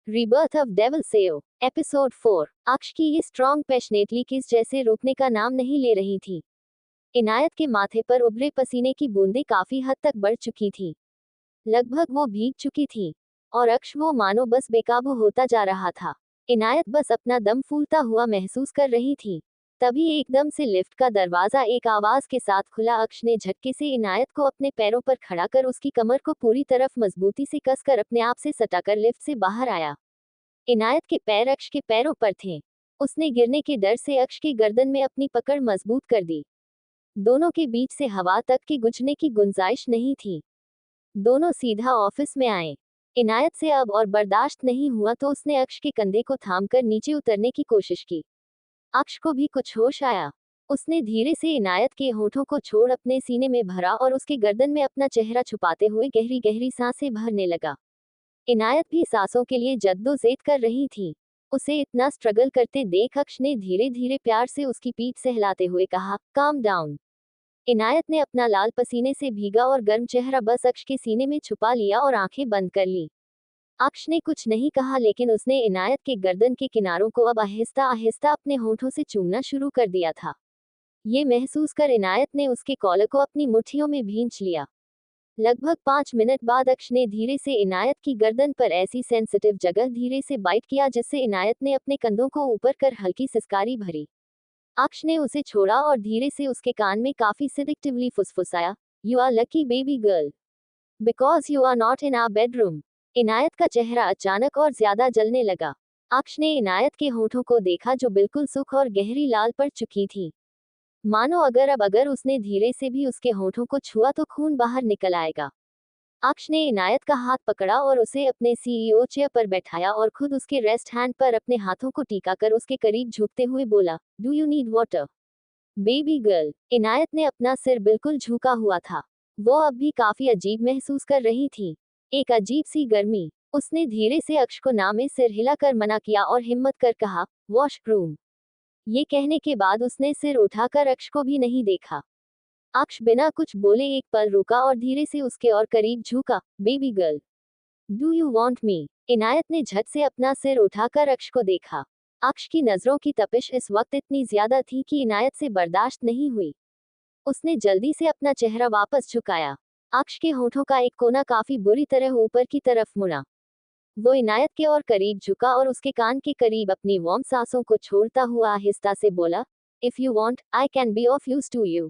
Rebirth of devil सेओ episode 4। अक्ष की ये स्ट्रॉन्ग पैशनेटली किस जैसे रुकने का नाम नहीं ले रही थी। इनायत के माथे पर उभरे पसीने की बूंदें काफी हद तक बढ़ चुकी थी, लगभग वो भीग चुकी थी। और अक्ष वो मानो बस बेकाबू होता जा रहा था। इनायत बस अपना दम फूलता हुआ महसूस कर रही थी। तभी एकदम से लिफ्ट का दरवाजा एक आवाज के साथ खुला। अक्ष ने झटके से इनायत को अपने पैरों पर खड़ा कर उसकी कमर को पूरी तरफ मजबूती से कसकर अपने आप से सटाकर लिफ्ट से बाहर आया। इनायत के पैर अक्ष के पैरों पर थे। उसने गिरने के डर से अक्ष की गर्दन में अपनी पकड़ मजबूत कर दी। दोनों के बीच से हवा तक के गुजरने की गुंजाइश नहीं थी। दोनों सीधा ऑफिस में आए। इनायत से अब और बर्दाश्त नहीं हुआ तो उसने अक्ष के कंधे को थामकर नीचे उतरने की कोशिश की। अक्ष को भी कुछ होश आया। उसने धीरे से इनायत के होठों को छोड़ अपने सीने में भरा और उसके गर्दन में अपना चेहरा छुपाते हुए गहरी गहरी सांसें भरने लगा। इनायत भी सांसों के लिए जद्दोजहद कर रही थी। उसे इतना स्ट्रगल करते देख अक्ष ने धीरे धीरे प्यार से उसकी पीठ सहलाते हुए कहा, काम डाउन। इनायत ने अपना लाल पसीने से भीगा और गर्म चेहरा बस अक्ष के सीने में छुपा लिया और आंखें बंद कर ली। अक्ष ने कुछ नहीं कहा, लेकिन उसने इनायत के गर्दन के किनारों को अब आहिस्ता आहिस्ता अपने होठों से चूमना शुरू कर दिया था। ये महसूस कर इनायत ने उसके कॉलर को अपनी मुट्ठियों में भींच लिया। लगभग 5 मिनट बाद अक्ष ने धीरे से इनायत की गर्दन पर ऐसी सेंसिटिव जगह धीरे से बाइट किया जिससे इनायत ने अपने कंधों को ऊपर कर हल्की सिसकारी भरी। अक्ष ने उसे छोड़ा और धीरे से उसके कान में काफी सिडिक्टिवली फुसफुसाया, you are lucky baby girl, because you are not in our bedroom. Inayat का चेहरा अचानक और ज्यादा जलने लगा। अक्ष ने इनायत के होठों को देखा जो बिल्कुल सूख और गहरी लाल पड़ चुकी थी, मानो अगर उसने धीरे से भी उसके होठों को छुआ तो खून बाहर निकल आएगा। अक्ष ने इनायत का हाथ पकड़ा और उसे अपने सीईओ चेयर पर बैठाया और खुद उसके रेस्ट हैंड पर अपने हाथों को टीका कर उसके करीब झुकते हुए बोला, do you need water baby girl. Inayat ने अपना सिर बिल्कुल झुका हुआ था। वो अब भी काफी अजीब महसूस कर रही थी, एक अजीब सी गर्मी। उसने धीरे से अक्ष को ना में सिर हिलाकर मना किया और हिम्मत कर कहा, वॉशरूम। ये कहने के बाद उसने सिर उठाकर अक्ष को भी नहीं देखा। अक्ष बिना कुछ बोले एक पल रुका और धीरे से उसके और करीब झुका, baby girl, do you want me. Inayat ने झट से अपना सिर उठाकर अक्ष को देखा। अक्ष की नजरों की तपिश इस वक्त इतनी ज्यादा थी कि इनायत से बर्दाश्त नहीं हुई। उसने जल्दी से अपना चेहरा वापस झुकाया। अक्ष के होठों का एक कोना काफी बुरी तरह ऊपर की तरफ मुड़ा। वो इनायत के और करीब झुका और उसके कान के करीब अपनी वार्म सांसों को छोड़ता हुआ आहिस्ता से बोला, if you want I can be of use to you,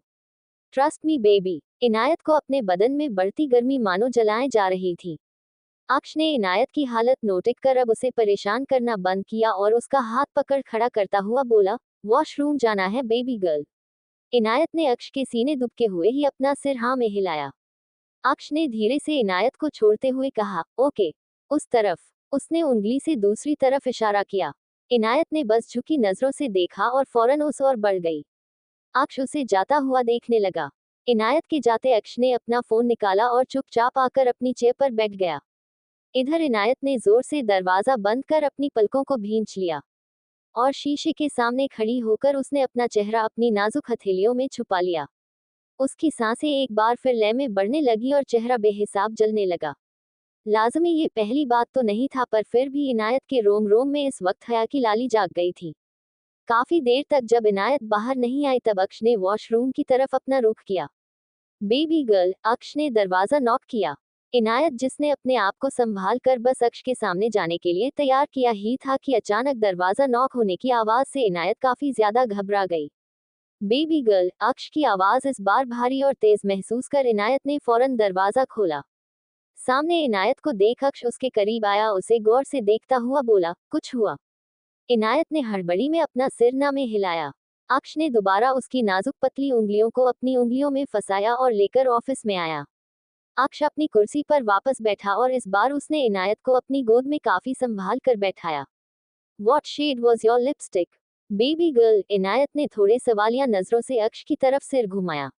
trust me baby. Inayat को अपने बदन में बढ़ती गर्मी मानो जलाए जा रही थी। अक्ष ने इनायत की हालत नोटिस कर अब उसे परेशान करना बंद किया और उसका हाथ पकड़ खड़ा करता हुआ बोला, वॉशरूम जाना है बेबी गर्ल। इनायत ने अक्ष के सीने दुबके हुए ही अपना सिर हाँ में हिलाया। अक्ष ने धीरे से इनायत को छोड़ते हुए कहा, ओके, उस तरफ। उसने उंगली से दूसरी तरफ इशारा किया। इनायत ने बस झुकी नजरों से देखा और फौरन उस ओर बढ़ गई। अक्ष उसे जाता हुआ देखने लगा। इनायत के जाते अक्ष ने अपना फोन निकाला और चुपचाप आकर अपनी चेयर पर बैठ गया। इधर इनायत ने जोर से दरवाजा बंद कर अपनी पलकों को भींच लिया और शीशे के सामने खड़ी होकर उसने अपना चेहरा अपनी नाजुक हथेलियों में छुपा लिया। उसकी सांसें एक बार फिर लय में बढ़ने लगी और चेहरा बेहिसाब जलने लगा। लाजमी ये पहली बात तो नहीं था, पर फिर भी इनायत के रोम रोम में इस वक्त हया की लाली जाग गई थी। काफी देर तक जब इनायत बाहर नहीं आई तब अक्ष ने वॉशरूम की तरफ अपना रुख किया। बेबी गर्ल, अक्ष ने दरवाजा नॉक किया। इनायत, जिसने अपने आप को संभाल कर बस अक्ष के सामने जाने के लिए तैयार किया ही था कि अचानक दरवाजा नॉक होने की आवाज से इनायत काफी ज्यादा घबरा गई। बेबी गर्ल, अक्ष की आवाज इस बार भारी और तेज महसूस कर इनायत ने फौरन दरवाजा खोला। सामने इनायत को देख अक्ष उसके करीब आया। उसे गौर से देखता हुआ बोला, कुछ हुआ। इनायत ने हड़बड़ी में अपना सिर ना में हिलाया। अक्ष ने दोबारा उसकी नाजुक पतली उंगलियों को अपनी उंगलियों में फंसाया और लेकर ऑफिस में आया। अक्ष अपनी कुर्सी पर वापस बैठा और इस बार उसने इनायत को अपनी गोद में काफी संभाल कर बैठाया। What shade was your lipstick, baby girl. Inayat ने थोड़े सवालिया नजरों से अक्ष की तरफ सिर घुमाया।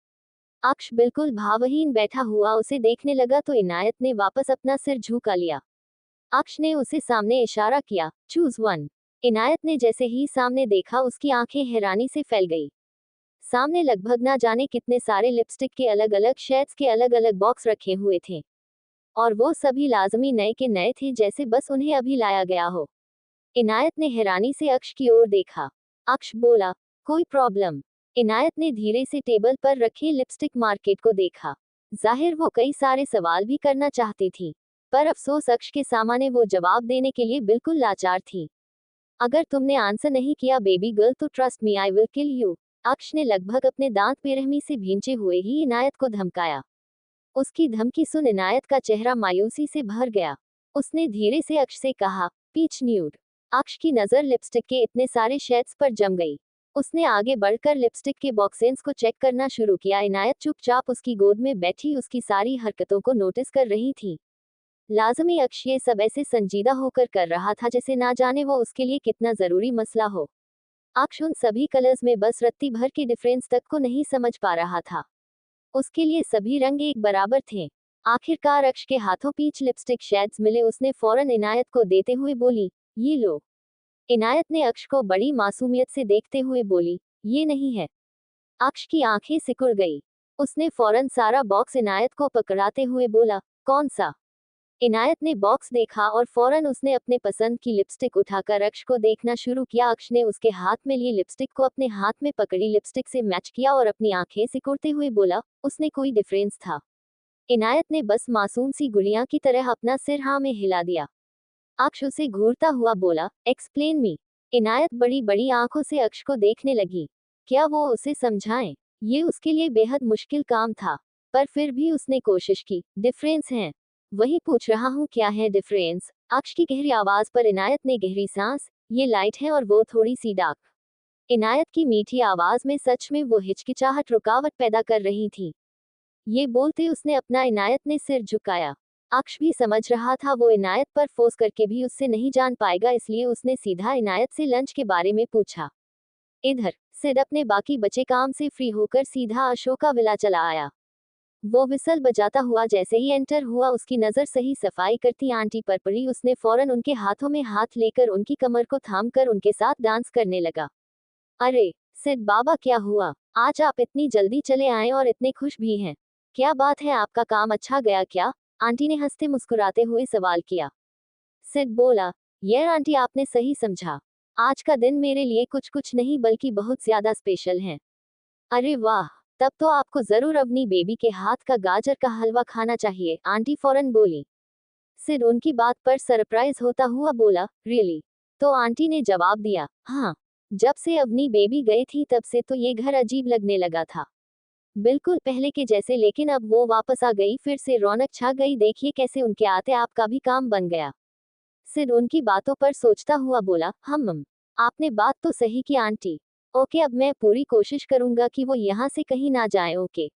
अक्ष बिल्कुल भावहीन बैठा हुआ उसे देखने लगा तो इनायत ने वापस अपना सिर झुका लिया। अक्ष ने उसे सामने इशारा किया, चूज वन। इनायत ने जैसे ही सामने देखा उसकी आंखें हैरानी से फैल गई। सामने लगभग ना जाने कितने सारे लिपस्टिक के अलग अलग शेड्स के अलग अलग बॉक्स रखे हुए थे। और वो सभी लाजमी नए के नए थे, जैसे बस उन्हें अभी लाया गया हो। इनायत ने हैरानी से अक्ष की ओर देखा। अक्ष बोला, कोई प्रॉब्लम? इनायत ने धीरे से टेबल पर रखे लिपस्टिक मार्केट को देखा। जाहिर वो कई सारे सवाल भी करना चाहती थी, पर अफसोस अक्ष के सामने वो जवाब देने के लिए बिल्कुल लाचार थी। अगर तुमने आंसर नहीं किया बेबी गर्ल तो trust me I will kill you. अक्ष ने लगभग अपने दांत बेरहमी से भींचे हुए ही इनायत को धमकाया। उसकी धमकी सुन इनायत का चेहरा मायूसी से भर गया। उसने धीरे से अक्ष से कहा, पीच न्यूड। अक्ष की नजर लिपस्टिक के इतने सारे शेड्स पर जम गई। उसने आगे बढ़कर लिपस्टिक के बॉक्सेस को चेक करना शुरू किया। इनायत चुपचाप उसकी गोद में बैठी उसकी सारी हरकतों को नोटिस कर रही थी। लाजमी अक्ष ये सब ऐसे संजीदा होकर कर रहा था जैसे ना जाने वो उसके लिए कितना जरूरी मसला हो। अक्ष उन सभी कलर्स में बस रत्ती भर के डिफरेंस तक को नहीं समझ पा रहा था। उसके लिए सभी रंग एक बराबर थे। आखिरकार अक्ष के हाथों पीच लिपस्टिक शेड्स मिले। उसने फौरन इनायत को देते हुए बोली, ये लो। इनायत ने अक्ष को बड़ी मासूमियत से देखते हुए बोली, ये नहीं है। अक्ष की आंखें सिकुड़ गई। उसने फौरन सारा बॉक्स इनायत को पकड़ाते हुए बोला, कौन सा? इनायत ने बॉक्स देखा और फौरन उसने अपने पसंद की लिपस्टिक उठाकर अक्ष को देखना शुरू किया। अक्ष ने उसके हाथ में लिए लिपस्टिक को अपने हाथ में पकड़ी लिपस्टिक से मैच किया और अपनी आंखें सिकुड़ते हुए बोला, उसने कोई डिफरेंस था? इनायत ने बस मासूम सी गुड़िया की तरह अपना सिर हाँ में हिला दिया। अक्ष उसे घूरता हुआ बोला, एक्सप्लेन मी। इनायत बड़ी बड़ी आंखों से अक्ष को देखने लगी। क्या वो उसे समझाएं? ये उसके लिए बेहद मुश्किल काम था, पर फिर भी उसने कोशिश की। डिफरेंस है? वही पूछ रहा हूँ, क्या है डिफरेंस? अक्ष की गहरी आवाज पर इनायत ने गहरी सांस, ये लाइट है और वो थोड़ी सी डार्क। इनायत की मीठी आवाज में सच में वो हिचकिचाहट रुकावट पैदा कर रही थी। ये बोलते उसने अपना इनायत ने सिर झुकाया। अक्ष भी समझ रहा था वो इनायत पर फोर्स करके भी उससे नहीं जान पाएगा, इसलिए उसने सीधा इनायत से लंच के बारे में पूछा। इधर सिड अपने बाकी बचे काम से फ्री होकर सीधा अशोका विला चला आया। वो विसल बजाता हुआ जैसे ही एंटर हुआ उसकी नजर सही सफाई करती आंटी पर पड़ी। उसने फौरन उनके हाथों में हाथ लेकर उनकी कमर को थामकर उनके साथ डांस करने लगा। अरे सिड बाबा, क्या हुआ? आज आप इतनी जल्दी चले आए और इतने खुश भी हैं। क्या बात है, आपका काम अच्छा गया क्या? आंटी ने हंसते मुस्कुराते हुए सवाल किया। सिड बोला, यार आंटी, आपने सही समझा। आज का दिन मेरे लिए कुछ कुछ नहीं बल्कि बहुत ज्यादा स्पेशल है। अरे वाह, तब तो आपको जरूर अपनी बेबी के हाथ का गाजर का हलवा खाना चाहिए, आंटी फौरन बोली। सिड उनकी बात पर सरप्राइज होता हुआ बोला, रियली? तो आंटी ने जवाब दिया, हाँ। जब से अपनी बेबी गई थी तब से तो ये घर अजीब लगने लगा था, बिल्कुल पहले के जैसे, लेकिन अब वो वापस आ गई, फिर से रौनक छा गई। देखिए कैसे उनके आते आपका भी काम बन गया। सिड उनकी बातों पर सोचता हुआ बोला, आपने बात तो सही की आंटी। ओके, अब मैं पूरी कोशिश करूंगा कि वो यहाँ से कहीं ना जाए। ओके,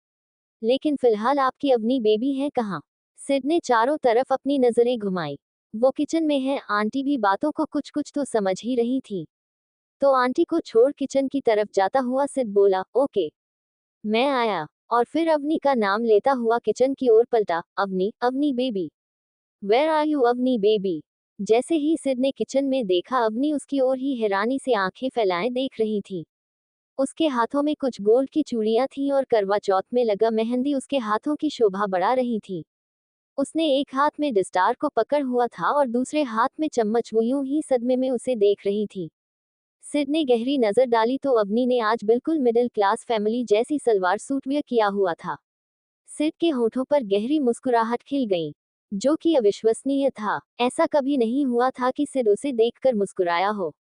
लेकिन फिलहाल आपकी अपनी बेबी है कहाँ? सिड ने चारों तरफ अपनी नजरें घुमाई। वो किचन में है। आंटी भी बातों को कुछ कुछ तो समझ ही रही थी। तो आंटी को छोड़ किचन की तरफ जाता हुआ सिड बोला, ओके, मैं आया। और फिर अवनी का नाम लेता हुआ किचन की ओर पलटा, Avani, Avani baby, where are you Avani baby? जैसे ही सिड ने किचन में देखा अवनी उसकी ओर ही हैरानी से आंखें फैलाए देख रही थी। उसके हाथों में कुछ गोल्ड की चूड़ियां थीं और करवा चौथ में लगा मेहंदी उसके हाथों की शोभा बढ़ा रही थी। उसने एक हाथ में डिस्टार को पकड़ हुआ था और दूसरे हाथ में चम्मच। वो यूं ही सदमे में उसे देख रही थी। सिड ने गहरी नजर डाली तो अवनी ने आज बिल्कुल मिडिल क्लास फैमिली जैसी सलवार सूट वेयर किया हुआ था। सिड के होठों पर गहरी मुस्कुराहट खिल गई, जो कि अविश्वसनीय था। ऐसा कभी नहीं हुआ था कि सिड उसे देखकर मुस्कुराया हो।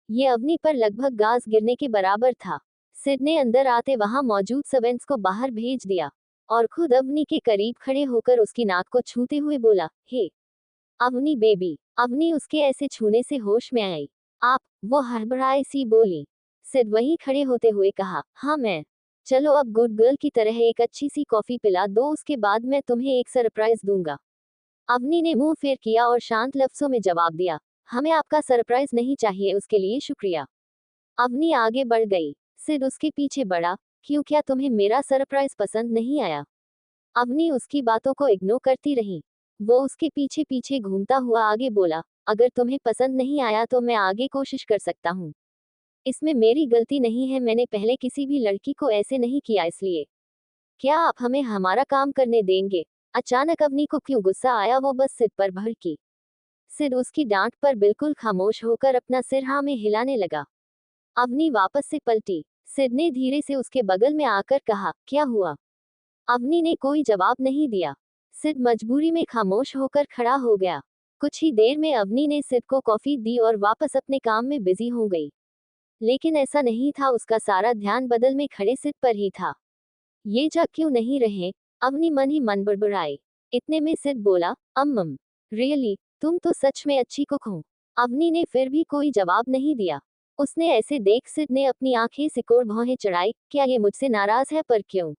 ये अवनी पर लगभग गाज गिरने के बराबर था। सिड ने अंदर आते वहां मौजूद सर्वेंट्स को बाहर भेज दिया और खुद अवनी के करीब खड़े होकर उसकी नाक को छूते हुए बोला, हे अवनी बेबी। अवनी उसके ऐसे छूने से होश में आई। आप? वो हड़बड़ाई सी बोली। सिड वहीं खड़े होते हुए कहा, हाँ मैं। चलो अब गुड गर्ल की तरह एक अच्छी सी कॉफी पिला दो, उसके बाद मैं तुम्हें एक सरप्राइज दूंगा। अवनी ने मुंह फेर किया और शांत लफ्जों में जवाब दिया, हमें आपका सरप्राइज नहीं चाहिए, उसके लिए शुक्रिया। अवनी आगे बढ़ गई। सिड उसके पीछे बढ़ा, क्यों, क्या तुम्हें मेरा सरप्राइज पसंद नहीं आया? अवनी उसकी बातों को इग्नोर करती रही। वो उसके पीछे पीछे घूमता हुआ आगे बोला, अगर तुम्हें पसंद नहीं आया तो मैं आगे कोशिश कर सकता हूँ। इसमें मेरी गलती नहीं है, मैंने पहले किसी भी लड़की को ऐसे नहीं किया, इसलिए क्या आप हमें हमारा काम करने देंगे? अचानक अवनी को क्यों गुस्सा आया, वो बस सिद पर भड़की। सिद उसकी डांट पर बिल्कुल खामोश होकर अपना सिर हाँ में हिलाने लगा। अवनी वापस से पलटी। सिद ने धीरे से उसके बगल में आकर कहा, क्या हुआ? अवनी ने कोई जवाब नहीं दिया। सिद मजबूरी में खामोश होकर खड़ा हो गया। कुछ ही देर में अवनी ने सिद को कॉफी दी और वापस अपने काम में बिजी हो गई। लेकिन ऐसा नहीं था, उसका सारा ध्यान बदल में खड़े सिद पर ही था। ये जा क्यों नहीं रहे? अवनी मन ही मन बड़बड़ाई। इतने में सिद बोला, अम्मम, रियली, तुम तो सच में अच्छी कुक हो। अवनी ने फिर भी कोई जवाब नहीं दिया। उसने ऐसे देख सिद ने अपनी आंखें सिकोड़ भौहें चढ़ाई, क्या ये मुझसे नाराज है? पर क्यों?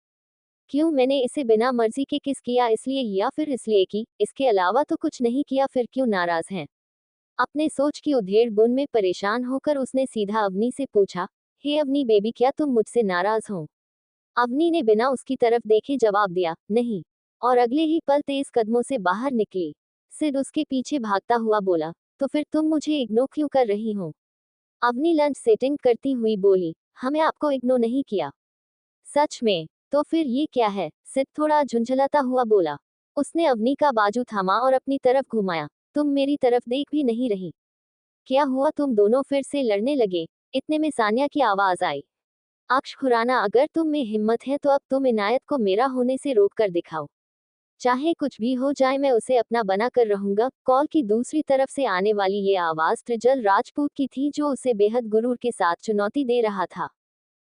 क्यों मैंने इसे बिना मर्जी के किस किया, इसलिए या फिर इसलिए कि इसके अलावा तो कुछ नहीं किया, फिर क्यों नाराज हैं? अपने सोच की उधेड़ बुन में परेशान होकर उसने सीधा अवनी से पूछा, हे अवनी बेबी, क्या तुम मुझसे नाराज हो? अवनी ने बिना उसकी तरफ देखे जवाब दिया, नहीं। और अगले ही पल तेज कदमों से बाहर निकली। सिद उसके पीछे भागता हुआ बोला, तो फिर तुम मुझे इग्नोर क्यों कर रही हो? अवनी लंच सेटिंग करती हुई बोली, हमें आपको इग्नोर नहीं किया। सच में? तो फिर ये क्या है? सिद थोड़ा झुंझलाता हुआ बोला। उसने अवनी का बाजू थामा और अपनी तरफ घुमाया। तुम मेरी तरफ देख भी नहीं रही। क्या हुआ, तुम दोनों फिर से लड़ने लगे? इतने में सानिया की आवाज आई। अक्ष खुराना, अगर तुम में हिम्मत है तो अब तुम इनायत को मेरा होने से रोक कर दिखाओ। चाहे कुछ भी हो जाए, मैं उसे अपना बना कर रहूंगा। कॉल की दूसरी तरफ से आने वाली ये आवाज त्रिजल राजपूत की थी, जो उसे बेहद गुरूर के साथ चुनौती दे रहा था।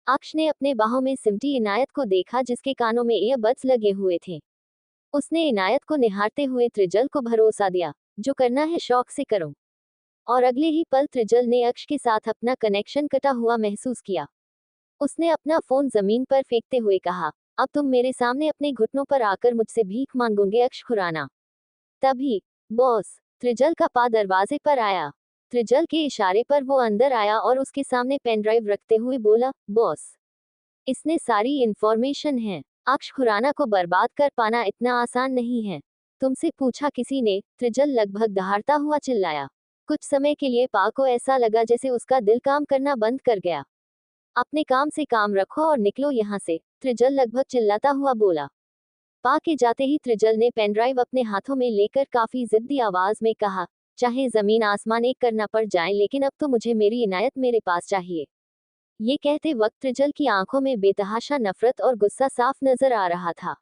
अक्ष ने अपने बाहों में सिमटी इनायत को देखा, जिसके कानों में ईयरबड्स लगे हुए थे। उसने इनायत को निहारते हुए त्रिजल को भरोसा दिया, जो करना है शौक से करो। और अगले ही पल त्रिजल ने अक्ष के साथ अपना कनेक्शन कटा हुआ महसूस किया। उसने अपना फोन जमीन पर फेंकते हुए कहा, अब तुम मेरे सामने अपने घुटनों पर आकर मुझसे भीख मांगोगे अक्ष खुराना? तभी बॉस त्रिजल का पा दरवाजे पर आया। त्रिजल के इशारे पर वो अंदर आया और उसके सामने पेन ड्राइव रखते हुए बोला, बॉस, इसने सारी इंफॉर्मेशन है। अक्ष खुराना को बर्बाद कर पाना इतना आसान नहीं है। तुमसे पूछा किसी ने? त्रिजल लगभग दहाड़ता हुआ चिल्लाया। कुछ समय के लिए पा को ऐसा लगा जैसे उसका दिल काम करना बंद कर गया। अपने काम से काम रखो और निकलो यहाँ से, त्रिजल लगभग चिल्लाता हुआ बोला। पा के जाते ही त्रिजल ने पेनड्राइव अपने हाथों में लेकर काफी जिद्दी आवाज में कहा, चाहे जमीन आसमान एक करना पड़ जाए, लेकिन अब तो मुझे मेरी इनायत मेरे पास चाहिए। ये कहते वक्त त्रिजल की आंखों में बेतहाशा नफरत और गुस्सा साफ नजर आ रहा था।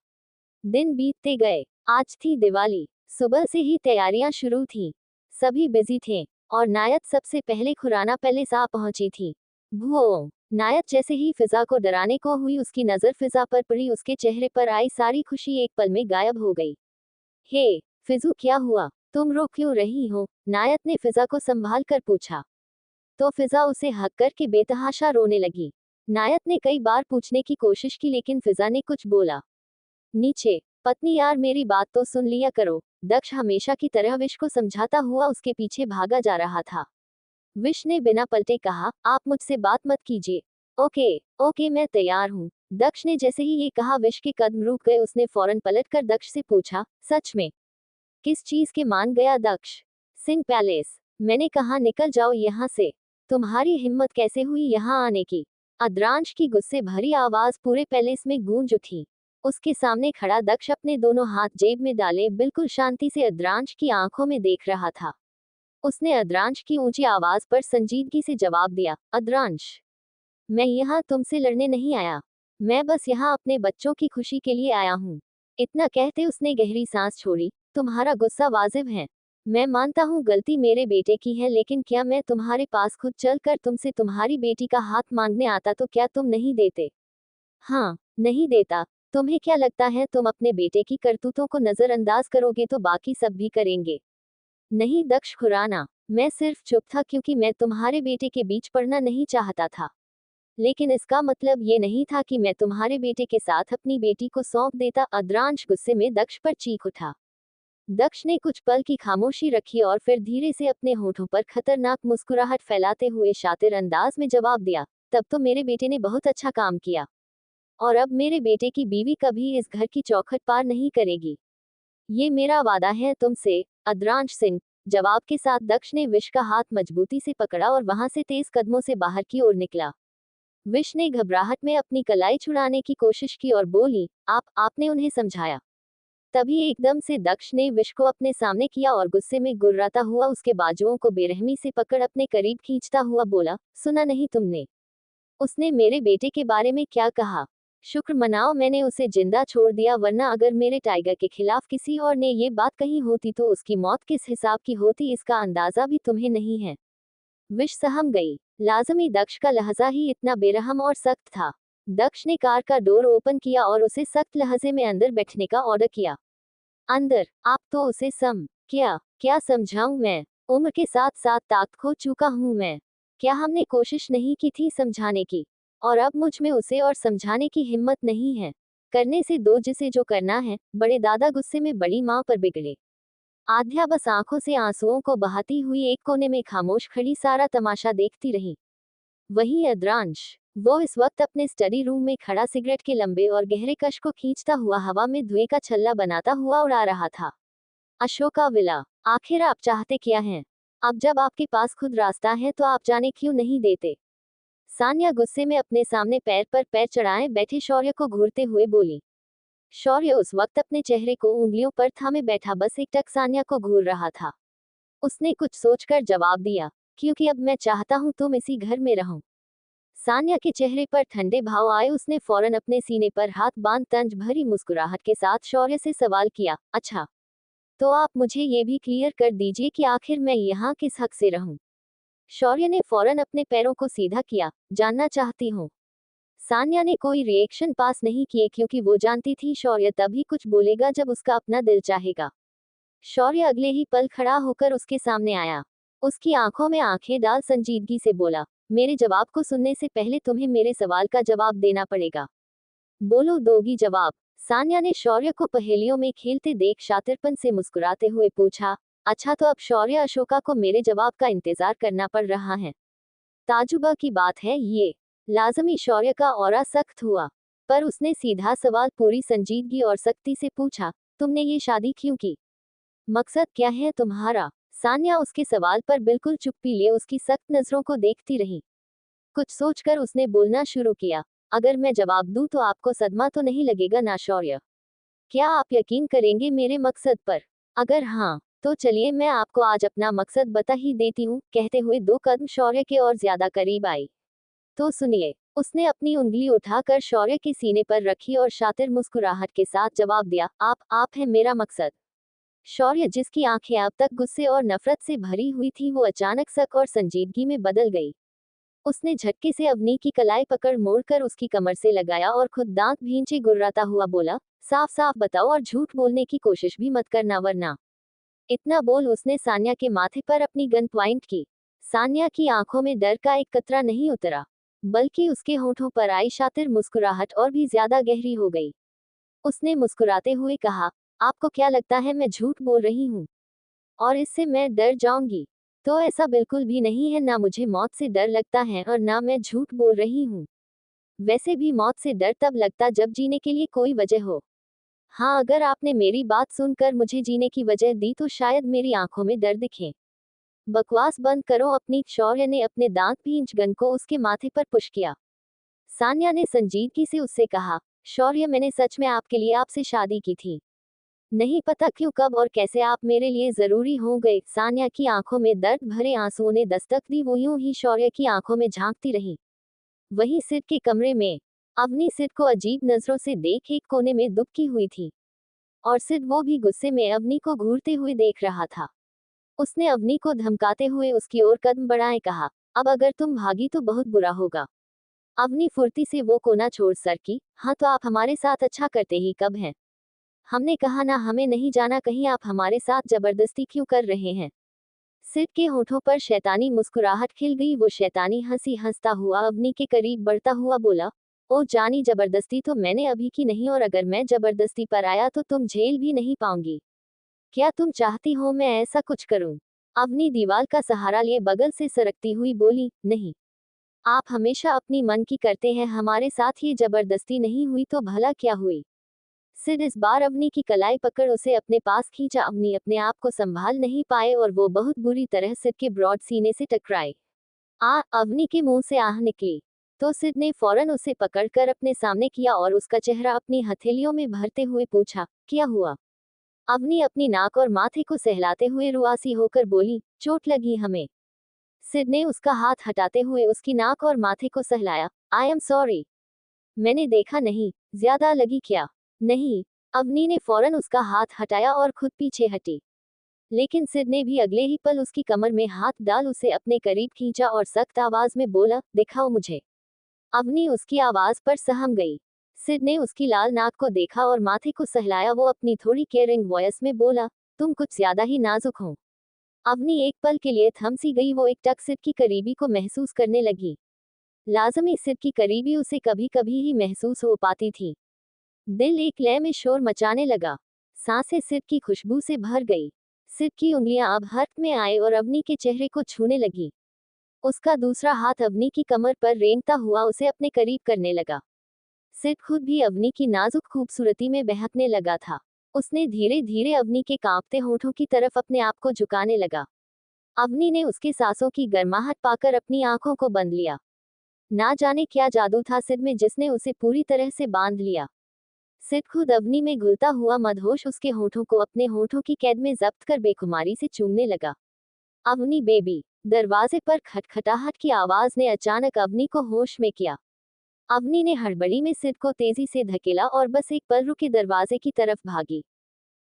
दिन बीतते गए। आज थी दिवाली। सुबह से ही तैयारियां शुरू थीं। सभी बिजी थे और नायत सबसे पहले खुराना पैलेस आ पहुंची थी। भुओ नायत जैसे ही फिजा को डराने को हुई, उसकी नजर फिजा पर पड़ी। उसके चेहरे पर आई सारी खुशी एक पल में गायब हो गई। हे फिजू, क्या हुआ? तुम रो क्यों रही हो? नायत ने फिजा को संभाल कर पूछा। तो फिजा उसे हक करके बेतहाशा रोने लगी। नायत ने कई बार पूछने की कोशिश की, लेकिन फिजा ने कुछ बोला। नीचे। पत्नी यार, मेरी बात तो सुन लिया करो। दक्ष हमेशा की तरह विश को समझाता हुआ उसके पीछे भागा जा रहा था। विश ने बिना पलटे कहा, आप मुझसे बात मत कीजिए। ओके ओके, मैं तैयार हूँ। दक्ष ने जैसे ही ये कहा, विश के कदम रुक गए। उसने फौरन पलटकर दक्ष से पूछा, सच में? किस चीज के? मान गया दक्ष। सिंह पैलेस। मैंने कहा निकल जाओ यहाँ से। तुम्हारी हिम्मत कैसे हुई यहाँ आने की? अद्रांश की गुस्से भरी आवाज पूरे पैलेस में गूंज उठी। उसके सामने खड़ा दक्ष अपने दोनों हाथ जेब में डाले बिल्कुल शांति से अद्रांश की आंखों में देख रहा था। उसने अद्रांश की ऊंची आवाज पर संजीदगी से जवाब दिया, अद्रांश, मैं यहाँ तुमसे लड़ने नहीं आया। मैं बस यहाँ अपने बच्चों की खुशी के लिए आया हूँ। इतना कहते उसने गहरी सांस छोड़ी। तुम्हारा गुस्सा वाजिब है। मैं मानता हूँ गलती मेरे बेटे की है, लेकिन क्या मैं तुम्हारे पास खुद चलकर तुमसे तुम्हारी बेटी का हाथ मांगने आता तो क्या तुम नहीं देते? हाँ, नहीं देता। तुम्हें क्या लगता है तुम अपने बेटे की करतूतों को नजरअंदाज करोगे तो बाकी सब भी करेंगे? नहीं दक्ष खुराना, मैं सिर्फ चुप था क्योंकि मैं तुम्हारे बेटे के बीच पड़ना नहीं चाहता था। लेकिन इसका मतलब ये नहीं था कि मैं तुम्हारे बेटे के साथ अपनी बेटी को सौंप देता। अद्रांश गुस्से में दक्ष पर चीख उठा। दक्ष ने कुछ पल की खामोशी रखी और फिर धीरे से अपने होठों पर खतरनाक मुस्कुराहट फैलाते हुए शातिर अंदाज में जवाब दिया, तब तो मेरे बेटे ने बहुत अच्छा काम किया। और अब मेरे बेटे की बीवी कभी इस घर की चौखट पार नहीं करेगी। ये मेरा वादा है तुमसे, अद्रांश सिंह। जवाब के साथ दक्ष ने विश का हाथ मजबूती से पकड़ा और वहां से तेज कदमों से बाहर की ओर निकला। विश ने घबराहट में अपनी कलाई छुड़ाने की कोशिश की और बोली, आपने उन्हें समझाया? तभी एकदम से दक्ष ने विश को अपने सामने किया और गुस्से में गुर्राता हुआ उसके बाजुओं को बेरहमी से पकड़ अपने करीब खींचता हुआ बोला, सुना नहीं तुमने? उसने मेरे बेटे के बारे में क्या कहा? शुक्र मनाओ मैंने उसे जिंदा छोड़ दिया, वरना अगर मेरे टाइगर के खिलाफ किसी और ने ये बात कही होती तो उसकी मौत किस हिसाब की होती इसका अंदाजा भी तुम्हें नहीं है। विश सहम गई। लाजमी दक्ष का लहजा ही इतना बेरहम और सख्त था। दक्ष ने कार का डोर ओपन किया और उसे सख्त लहजे में अंदर बैठने का ऑर्डर किया। अंदर, आप तो उसे क्या समझाऊं मैं? उम्र के साथ साथ ताकत खो चुका हूं मैं। क्या हमने कोशिश नहीं की थी समझाने की? और अब मुझ में उसे और समझाने की हिम्मत नहीं है। करने से दो जिसे जो करना है। बड़े दादा गुस्से में बड़ी माँ पर बिगड़े। आध्या बस आंखों से आंसुओं को बहाती हुई एक कोने में खामोश खड़ी सारा तमाशा देखती रही। वहीं अद्रांश, वो इस वक्त अपने स्टडी रूम में खड़ा सिगरेट के लंबे और गहरे कश को खींचता हुआ हवा में धुएं का छल्ला बनाता हुआ उड़ा रहा था। अशोका विला, आखिर आप चाहते क्या हैं? अब जब आपके पास खुद रास्ता है तो आप जाने क्यों नहीं देते? सान्या गुस्से में अपने सामने पैर पर पैर चढ़ाए बैठे शौर्य को घूरते हुए बोली। शौर्य उस वक्त अपने चेहरे को उंगलियों पर थामे बैठा बस एकटक सान्या को घूर रहा था। उसने कुछ सोचकर जवाब दिया, क्योंकि अब मैं चाहता हूं तुम इसी घर में रहो। सान्या के चेहरे पर ठंडे भाव आए। उसने फौरन अपने सीने पर हाथ बांध तंज भरी मुस्कुराहट के साथ शौर्य से सवाल किया, अच्छा, तो आप मुझे ये भी क्लियर कर दीजिए कि आखिर मैं यहाँ किस हक से रहूं? शौर्य ने फौरन अपने पैरों को सीधा किया, जानना चाहती हूँ। सान्या ने कोई रिएक्शन पास नहीं किए क्योंकि वो जानती थी शौर्य तभी कुछ बोलेगा जब उसका अपना दिल चाहेगा। शौर्य अगले ही पल खड़ा होकर उसके सामने आया। उसकी आंखों में आंखें डाल संजीदगी से बोला, मेरे जवाब को सुनने से पहले तुम्हें मेरे सवाल का जवाब देना पड़ेगा। बोलो, दोगी जवाब? सान्या ने शौर्य को पहेलियों में खेलते देख शातिरपन से मुस्कुराते हुए पूछा। अच्छा, तो अब शौर्य अशोका को मेरे जवाब का इंतजार करना पड़ रहा है। ताजुबा की बात है ये। लाजमी शौर्य का औरा सख्त हुआ, पर उसने सीधा सवाल पूरी संजीदगी और सख्ती से पूछा, तुमने ये शादी क्यों की? मकसद क्या है तुम्हारा? सान्या उसके सवाल पर बिल्कुल चुप्पी लिए उसकी सख्त नजरों को देखती रही। कुछ सोचकर उसने बोलना शुरू किया, अगर मैं जवाब दूं तो आपको सदमा तो नहीं लगेगा ना शौर्य? क्या आप यकीन करेंगे मेरे मकसद पर? अगर हाँ, तो चलिए मैं आपको आज अपना मकसद बता ही देती हूँ, कहते हुए 2 कदम शौर्य के और ज्यादा करीब आई। तो सुनिए, उसने अपनी उंगली उठाकर शौर्य के सीने पर रखी और शातिर मुस्कुराहट के साथ जवाब दिया, आप हैं मेरा मकसद। शौर्य, जिसकी आंखें अब तक गुस्से और नफरत से भरी हुई थी, वो अचानक शक और संजीदगी में बदल गई। उसने झटके से अवनी की कलाई पकड़ मोड़कर उसकी कमर से लगाया और खुद दांत भींचे गुर्राता हुआ बोला, साफ साफ बताओ और झूठ बोलने की कोशिश भी मत करना वरना। इतना बोल उसने सान्या के माथे पर अपनी गन पॉइंट की। सान्या की आंखों में डर का एक कतरा नहीं उतरा, बल्कि उसके होठों पर आई शातिर मुस्कुराहट और भी ज्यादा गहरी हो गई। उसने मुस्कुराते हुए कहा, आपको क्या लगता है मैं झूठ बोल रही हूँ और इससे मैं डर जाऊंगी? तो ऐसा बिल्कुल भी नहीं है, ना मुझे मौत से डर लगता है और ना मैं झूठ बोल रही हूँ। वैसे भी मौत से डर तब लगता जब जीने के लिए कोई वजह हो। हाँ, अगर आपने मेरी बात सुनकर मुझे जीने की वजह दी तो शायद मेरी आंखों में डर दिखे। बकवास बंद करो अपनी। शौर्य ने अपने दांत भींच गन को उसके माथे पर पुश किया। सान्या ने संजीदगी से उससे कहा, शौर्य, मैंने सच में आपके लिए आपसे शादी की थी। नहीं पता क्यों कब और कैसे आप मेरे लिए जरूरी हो गए। सान्या की आंखों में दर्द भरे आंसुओं ने दस्तक दी। वो यूं ही शौर्य की आंखों में झांकती रही। वहीं सिर के कमरे में अवनी सिर को अजीब नजरों से देख एक कोने में दुबकी हुई थी और सिर वो भी गुस्से में अवनी को घूरते हुए देख रहा था। उसने अवनी को धमकाते हुए उसकी ओर कदम बढ़ाए कहा, अब अगर तुम भागी तो बहुत बुरा होगा। अवनी फुर्ती से वो कोना छोड़ सरकी। हाँ, तो आप हमारे साथ अच्छा करते ही कब हैं? हमने कहा ना हमें नहीं जाना कहीं, आप हमारे साथ जबरदस्ती क्यों कर रहे हैं? सिर के होठों पर शैतानी मुस्कुराहट खिल गई। वो शैतानी हंसी हंसता हुआ अवनी के करीब बढ़ता हुआ बोला, ओ जानी, जबरदस्ती तो मैंने अभी की नहीं और अगर मैं जबरदस्ती पर आया तो तुम झेल भी नहीं पाओगी। क्या तुम चाहती हो मैं ऐसा कुछ करूं? अवनी दीवार का सहारा लिए बगल से सरकती हुई बोली, नहीं। आप हमेशा अपनी मन की करते हैं, हमारे साथ ये जबरदस्ती नहीं हुई तो भला क्या हुई? सिड इस बार अवनी की कलाई पकड़ उसे अपने पास खींचा। अवनी अपने आप को संभाल नहीं पाए और वो बहुत बुरी तरह सिड के ब्रॉड सीने से टकराए। अवनी के मुंह से आह निकली तो सिड ने फौरन उसे पकड़कर अपने सामने किया और उसका चेहरा अपनी हथेलियों में भरते हुए पूछा, क्या हुआ? अवनी अपनी नाक और माथे को सहलाते हुए रुआसी होकर बोली, चोट लगी हमें। सिड ने उसका हाथ हटाते हुए उसकी नाक और माथे को सहलाया। I am sorry. मैंने देखा नहीं, ज्यादा लगी क्या? नहीं। अवनी ने फौरन उसका हाथ हटाया और खुद पीछे हटी। लेकिन सिड ने भी अगले ही पल उसकी कमर में हाथ डाल उसे अपने करीब खींचा और सख्त आवाज में बोला, दिखाओ मुझे। अवनी उसकी आवाज पर सहम गई। सिड ने उसकी लाल नाक को देखा और माथे को सहलाया। वो अपनी थोड़ी केयरिंग वॉइस में बोला, तुम कुछ ज्यादा ही नाजुक हो। अवनी एक पल के लिए थम सी गई। वो एकटक सिड की करीबी को महसूस करने लगी। लाजमी सिड की करीबी उसे कभी कभी ही महसूस हो पाती थी। दिल एक लय में शोर मचाने लगा। सांसें सिड की खुशबू से भर गई। सिड की उंगलियां अब हर्क में आए और अवनी के चेहरे को छूने लगी। उसका दूसरा हाथ अवनी की कमर पर रेंगता हुआ उसे अपने करीब करने लगा। सिड खुद भी अवनी की नाजुक खूबसूरती में बहकने लगा था। उसने धीरे धीरे अवनी के कांपते होठों की तरफ अपने आप को झुकाने लगा। अवनी ने उसके सांसों की गर्माहट पाकर अपनी आंखों को बंद लिया। ना जाने क्या जादू था सिड में जिसने उसे पूरी तरह से बांध लिया। सिड खुद अवनी में घुलता हुआ मदहोश उसके होठों को अपने होठों की कैद में जब्त कर बेखुमारी से चूमने लगा। अवनी बेबी। दरवाजे पर खटखटाहट की आवाज ने अचानक अवनी को होश में किया। अवनी ने हड़बड़ी में सिड को तेजी से धकेला और बस एक पल रुके दरवाजे की तरफ भागी।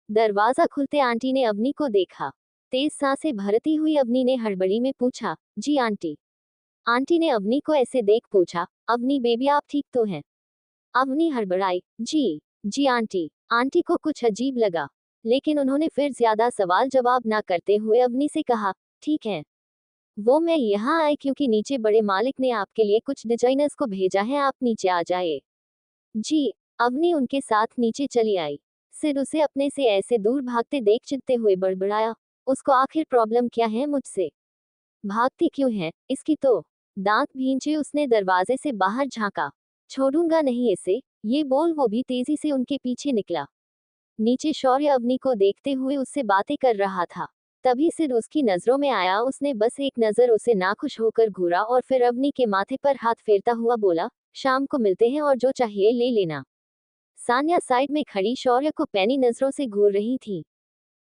दरवाजा खुलते आंटी ने अवनी को देखा। तेज सांसें भरती हुई अवनी ने हड़बड़ी में पूछा, जी आंटी। आंटी ने अवनी को ऐसे देख पूछा, अवनी बेबी आप ठीक तो हैं? अवनी हड़बड़ाई, जी आंटी। आंटी को कुछ अजीब लगा, लेकिन उन्होंने फिर ज्यादा सवाल जवाब ना करते हुए अवनी से कहा, ठीक है। वो मैं यहाँ आए क्योंकि नीचे बड़े मालिक ने आपके लिए कुछ डिजाइनर्स को भेजा है, आप नीचे आ जाए। जी। अवनी उनके साथ नीचे चली आई। सिड उसे अपने से ऐसे दूर भागते देख चिढ़ते हुए बड़बड़ाया, उसको आखिर प्रॉब्लम क्या है मुझसे? भागती क्यों है इसकी तो? दांत भींचे उसने दरवाजे से बाहर झांका। छोड़ूंगा नहीं इसे, ये बोल वो भी तेजी से उनके पीछे निकला। नीचे शौर्य अवनी को देखते हुए उससे बातें कर रहा था। तभी सिड उसकी नजरों में आया। उसने बस एक नजर उसे नाखुश होकर घूरा और फिर अवनी के माथे पर हाथ फेरता हुआ बोला, शाम को मिलते हैं और जो चाहिए ले लेना। सान्या साइड में खड़ी शौर्य को पैनी नजरों से घूर रही थी।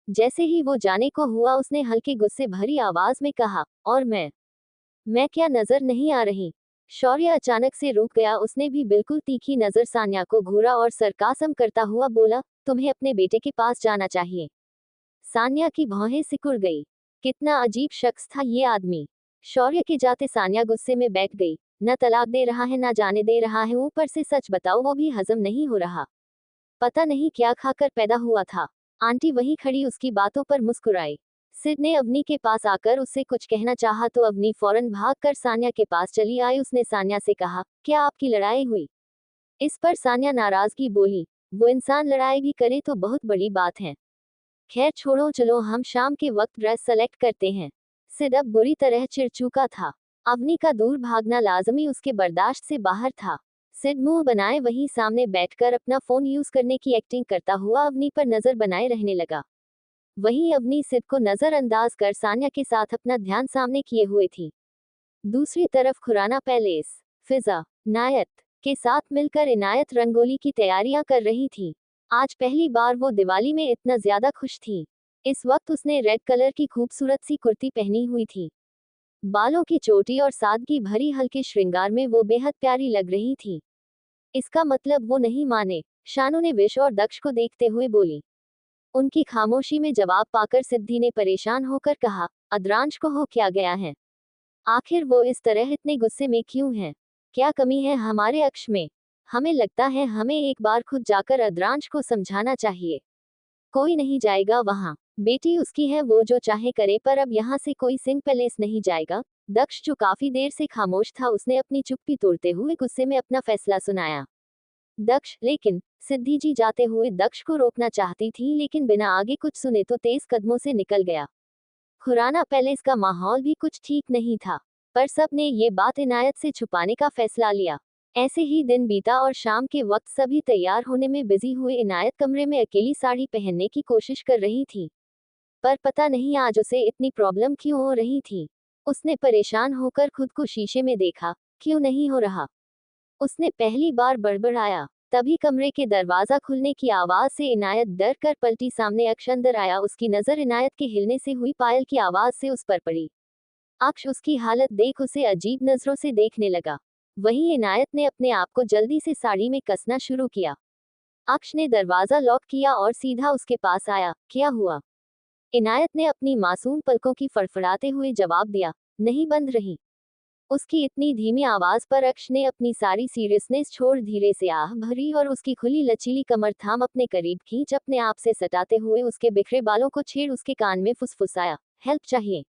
जैसे ही वो जाने को हुआ उसने हल्के गुस्से भरी आवाज में कहा, और मैं क्या नजर नहीं आ रही? शौर्य अचानक से रुक गया। उसने भी बिल्कुल तीखी नजर सान्या को घूरा और सरकासम करता हुआ बोला, तुम्हें अपने बेटे के पास जाना चाहिए। सान्या की भौहें सिकुड़ गई। कितना अजीब शख्स था ये आदमी। शौर्य के जाते सान्या गुस्से में बैठ गई। न तलाक दे रहा है न जाने दे रहा है, ऊपर से सच बताओ वो भी हजम नहीं हो रहा। पता नहीं क्या खाकर पैदा हुआ था। आंटी वहीं खड़ी उसकी बातों पर मुस्कुराई। सिड ने अवनी के पास आकर उससे कुछ कहना चाहा तो अवनी फौरन भागकर सान्या के पास चली आई। उसने सान्या से कहा, क्या आपकी लड़ाई हुई? इस पर सान्या नाराजगी बोली, वो इंसान लड़ाई भी करे तो बहुत बड़ी बात है। खैर छोड़ो, चलो हम शाम के वक्त ड्रेस सेलेक्ट करते हैं। सिड अब बुरी तरह चिढ़ चुका था। अवनी का दूर भागना लाजमी उसके बर्दाश्त से बाहर था। सिड मुंह बनाए वहीं सामने बैठकर अपना फोन यूज करने की एक्टिंग करता हुआ अवनी पर नजर बनाए रहने लगा। वहीं अवनी सिड को नजरअंदाज कर सान्या के साथ अपना ध्यान सामने किए हुए थी। दूसरी तरफ खुराना पैलेस, फिजा, नायत के साथ मिलकर इनायत रंगोली की तैयारियां कर रही थी। आज पहली बार वो दिवाली में इतना ज्यादा खुश थी। इस वक्त उसने रेड कलर की खूबसूरत सी कुर्ती पहनी हुई थी। बालों की चोटी और सादगी भरी हल्के श्रृंगार में वो बेहद प्यारी लग रही थी। इसका मतलब वो नहीं माने, शानू ने विश और दक्ष को देखते हुए बोली। उनकी खामोशी में जवाब पाकर सिद्धि ने परेशान होकर कहा, अद्रांश को हो क्या गया है? आखिर वो इस तरह इतने गुस्से में क्यों है? क्या कमी है हमारे अक्ष में? हमें लगता है हमें एक बार खुद जाकर अद्रांश को समझाना चाहिए। कोई नहीं जाएगा वहां, बेटी उसकी है, वो जो चाहे करे, पर अब यहाँ से कोई सिंह पैलेस नहीं जाएगा। दक्ष जो काफी देर से खामोश था उसने अपनी चुप्पी तोड़ते हुए गुस्से में अपना फैसला सुनाया। दक्ष, लेकिन सिद्धि जी जाते हुए दक्ष को रोकना चाहती थी लेकिन बिना आगे कुछ सुने तो तेज कदमों से निकल गया। खुराना पैलेस का माहौल भी कुछ ठीक नहीं था, पर सब ने ये बात इनायत से छुपाने का फैसला लिया। ऐसे ही दिन बीता और शाम के वक्त सभी तैयार होने में बिजी हुए। इनायत कमरे में अकेली साड़ी पहनने की कोशिश कर रही थी, पर पता नहीं आज उसे इतनी प्रॉब्लम क्यों हो रही थी। उसने परेशान होकर खुद को शीशे में देखा, क्यों नहीं हो रहा? उसने पहली बार बड़बड़ाया, तभी कमरे के दरवाजा खुलने की आवाज से इनायत डर कर पलटी। सामने अक्ष अंदर आया। उसकी नजर इनायत के हिलने से हुई पायल की आवाज से उस पर पड़ी। अक्ष उसकी हालत देख उसे अजीब नजरों से देखने लगा। वहीं इनायत ने अपने आप को जल्दी से साड़ी में कसना शुरू किया। अक्ष ने दरवाजा लॉक किया और सीधा उसके पास आया। क्या हुआ? इनायत ने अपनी मासूम पलकों की फड़फड़ाते हुए जवाब दिया, नहीं बंद रही। उसकी इतनी धीमी आवाज पर अक्ष ने अपनी सारी सीरियसनेस छोड़ धीरे से आह भरी और उसकी खुली लचीली कमर थाम अपने करीब खींच अपने आप से सटाते हुए उसके बिखरे बालों को छेड़ उसके कान में फुसफुसाया, हेल्प चाहिए।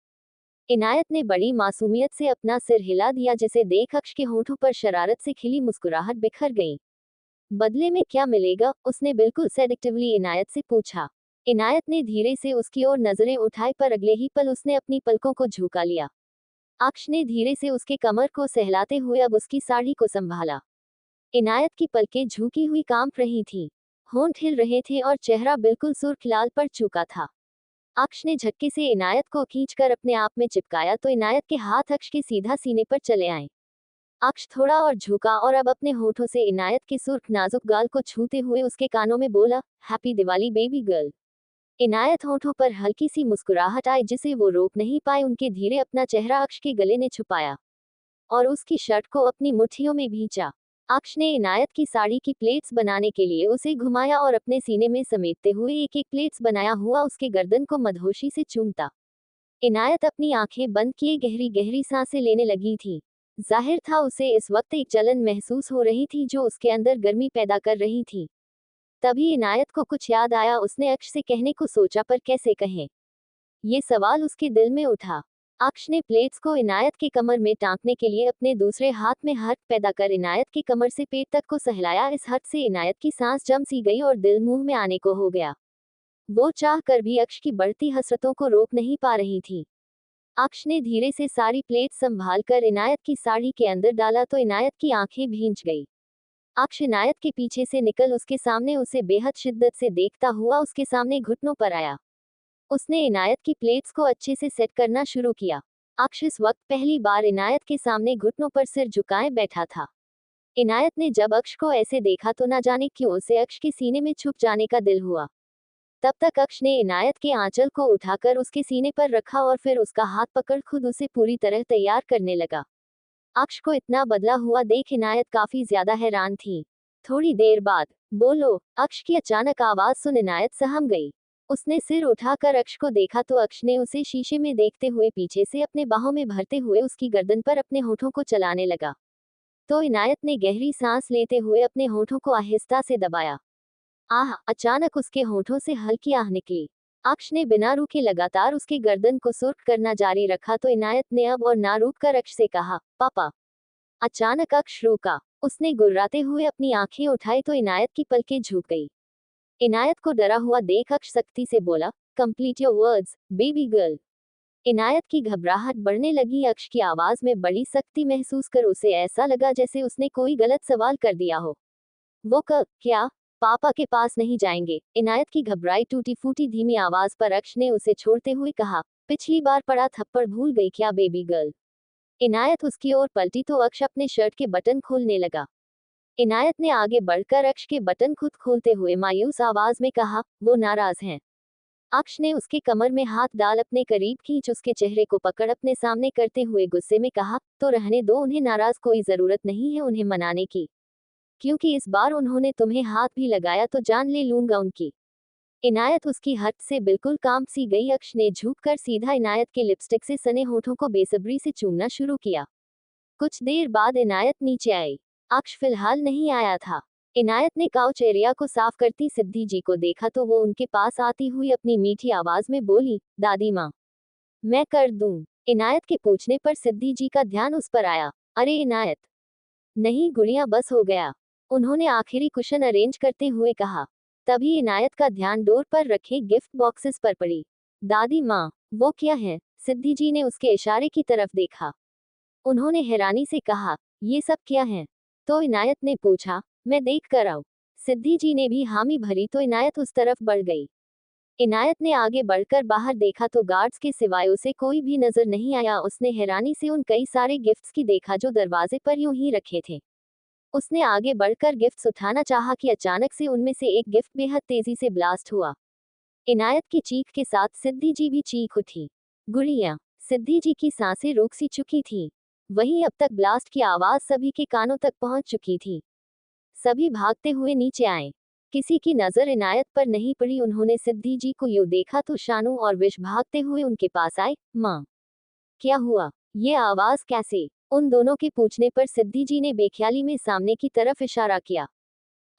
इनायत ने बड़ी मासूमियत से अपना सिर हिला दिया, जिसे देख अक्ष के होंठों पर शरारत से खिली मुस्कुराहट बिखर गई। बदले में क्या मिलेगा? उसने बिल्कुल सेडिक्टिवली इनायत से पूछा। इनायत ने धीरे से उसकी ओर नजरें उठाई, पर अगले ही पल उसने अपनी पलकों को झुका लिया। अक्ष ने धीरे से उसके कमर को सहलाते हुए अब उसकी साड़ी को संभाला। इनायत की पलकें झुकी हुई कांप रही थीं, होंठ हिल रहे थे और चेहरा बिल्कुल सुर्ख लाल पड़ चुका था। अक्ष ने झटके से इनायत को खींचकर अपने आप में चिपकाया तो इनायत के हाथ अक्ष के सीधा सीने पर चले आए। अक्ष थोड़ा और झुका और अब अपने होठों से इनायत के सुर्ख नाजुक गाल को छूते हुए उसके कानों में बोला, हैप्पी दिवाली बेबी गर्ल। इनायत होठों पर हल्की सी मुस्कुराहट आई जिसे वो रोक नहीं पाए। उनके धीरे अपना चेहरा अक्ष के गले ने छुपाया और उसकी शर्ट को अपनी मुट्ठियों में भींचा। अक्ष ने इनायत की साड़ी की प्लेट्स बनाने के लिए उसे घुमाया और अपने सीने में समेटते हुए एक एक प्लेट्स बनाया हुआ उसके गर्दन को मदहोशी से चूमता। इनायत अपनी आंखें बंद किए गहरी गहरी सांसें लेने लगी थी। जाहिर था उसे इस वक्त एक जलन महसूस हो रही थी जो उसके अंदर गर्मी पैदा कर रही थी। तभी इनायत को कुछ याद आया। उसने अक्ष से कहने को सोचा, पर कैसे कहे, ये सवाल उसके दिल में उठा। अक्ष ने प्लेट्स को इनायत के कमर में टांकने के लिए अपने दूसरे हाथ में हर्ट पैदा कर इनायत की कमर से पेट तक को सहलाया। इस हर्ट से इनायत की सांस जम सी गई और दिल मुंह में आने को हो गया। वो चाह कर भी अक्ष की बढ़ती हसरतों को रोक नहीं पा रही थी। अक्ष ने धीरे से सारी प्लेट संभाल कर इनायत की साड़ी के अंदर डाला तो इनायत की आंखें भींच गई। अक्ष इनायत के पीछे से निकल उसके सामने उसे बेहद शिद्दत से देखता हुआ उसके सामने घुटनों पर आया। उसने इनायत की प्लेट्स को अच्छे से सेट करना शुरू किया। अक्ष इस वक्त पहली बार इनायत के सामने घुटनों पर सिर झुकाए बैठा था। इनायत ने जब अक्ष को ऐसे देखा तो न जाने क्यों उसे अक्ष के सीने में छुप जाने का दिल हुआ। तब तक अक्ष ने इनायत के आंचल को उठाकर उसके सीने पर रखा और फिर उसका हाथ पकड़ खुद उसे पूरी तरह तैयार करने लगा। अक्ष को इतना बदला हुआ देख इनायत काफी ज्यादा हैरान थी। थोड़ी देर बाद, बोलो, अक्ष की अचानक आवाज सुन इनायत सहम गई। उसने सिर उठाकर अक्ष को देखा तो अक्ष ने उसे शीशे में देखते हुए पीछे से अपने बाहों में भरते हुए उसकी गर्दन पर अपने होठों को चलाने लगा। तो इनायत ने गहरी सांस लेते हुए अपने होठों को आहिस्ता से दबाया। आह! अचानक उसके होठों से हल्की आह निकली। अक्ष ने बिना रुके लगातार उसकी गर्दन को सुर्ख करना जारी रखा तो इनायत ने अब और ना रुक कर अक्ष से कहा, पापा। अचानक अक्ष रुका। उसने गुर्राते हुए अपनी आंखें उठाई तो इनायत की पलकें झुक गई। इनायत को डरा हुआ देख अक्ष सख्ती से बोला, complete your words, baby girl. Inayat की घबराहट बढ़ने लगी। अक्ष की आवाज में बड़ी सख्ती महसूस कर उसे ऐसा लगा जैसे उसने कोई गलत सवाल कर दिया हो। वो क्या? पापा के पास नहीं जाएंगे? इनायत की घबराई टूटी फूटी धीमी आवाज पर अक्ष ने उसे छोड़ते हुए कहा, पिछली बार पड़ा थप्पड़ भूल गई क्या बेबी गर्ल? इनायत उसकी ओर पलटी तो अक्ष अपने शर्ट के बटन खोलने लगा। इनायत ने आगे बढ़कर अक्ष के बटन खुद खोलते हुए मायूस आवाज में कहा, वो नाराज हैं। अक्ष ने उसके कमर में हाथ डाल अपने करीब खींच उसके चेहरे को पकड़ अपने सामने करते हुए गुस्से में कहा, तो रहने दो उन्हें नाराज, कोई जरूरत नहीं है उन्हें मनाने की, क्योंकि इस बार उन्होंने तुम्हें हाथ भी लगाया तो जान ले लूंगा उनकी। इनायत उसकी हद से बिल्कुल कांप सी गई। अक्ष ने झुककर सीधा इनायत के लिपस्टिक से सने होठों को बेसब्री से चूमना शुरू किया। कुछ देर बाद इनायत नीचे आई। अक्ष फिलहाल नहीं आया था। इनायत ने काउच एरिया को साफ करती सिद्धि जी को देखा तो वो उनके पास आती हुई अपनी मीठी आवाज में बोली, दादी माँ, मैं कर दूं। इनायत के पूछने पर सिद्धि जी का ध्यान उस पर आया। अरे इनायत, नहीं गुड़िया, बस हो गया, उन्होंने आखिरी कुशन अरेंज करते हुए कहा। तभी इनायत का ध्यान डोर पर रखे गिफ्ट बॉक्सेस पर पड़ी। दादी माँ, वो क्या है? सिद्धि जी ने उसके इशारे की तरफ देखा। उन्होंने हैरानी से कहा, ये सब क्या है? तो इनायत ने पूछा, मैं देख कर आऊं। सिद्धि जी ने भी हामी भरी तो इनायत उस तरफ बढ़ गई। इनायत ने आगे बढ़कर बाहर देखा तो गार्ड्स के सिवाय उसे कोई भी नजर नहीं आया। उसने हैरानी से उन कई सारे गिफ्ट्स की देखा जो दरवाजे पर यूं ही रखे थे। उसने आगे बढ़कर गिफ्ट्स उठाना चाहा कि अचानक से उनमें से एक गिफ्ट बेहद तेजी से ब्लास्ट हुआ। इनायत की चीख के साथ सिद्धि जी भी चीख उठी। गुड़िया। सिद्धि जी की सांसें रुक सी चुकी थी। वहीं अब तक ब्लास्ट की आवाज सभी के कानों तक पहुंच चुकी थी। सभी भागते हुए नीचे आए। किसी की नजर इनायत पर नहीं पड़ी। उन्होंने सिद्धि जी को यूं देखा तो शानू और विश भागते हुए उनके पास आए। माँ, क्या हुआ? ये आवाज कैसे? उन दोनों के पूछने पर सिद्धि जी ने बेख्याली में सामने की तरफ इशारा किया।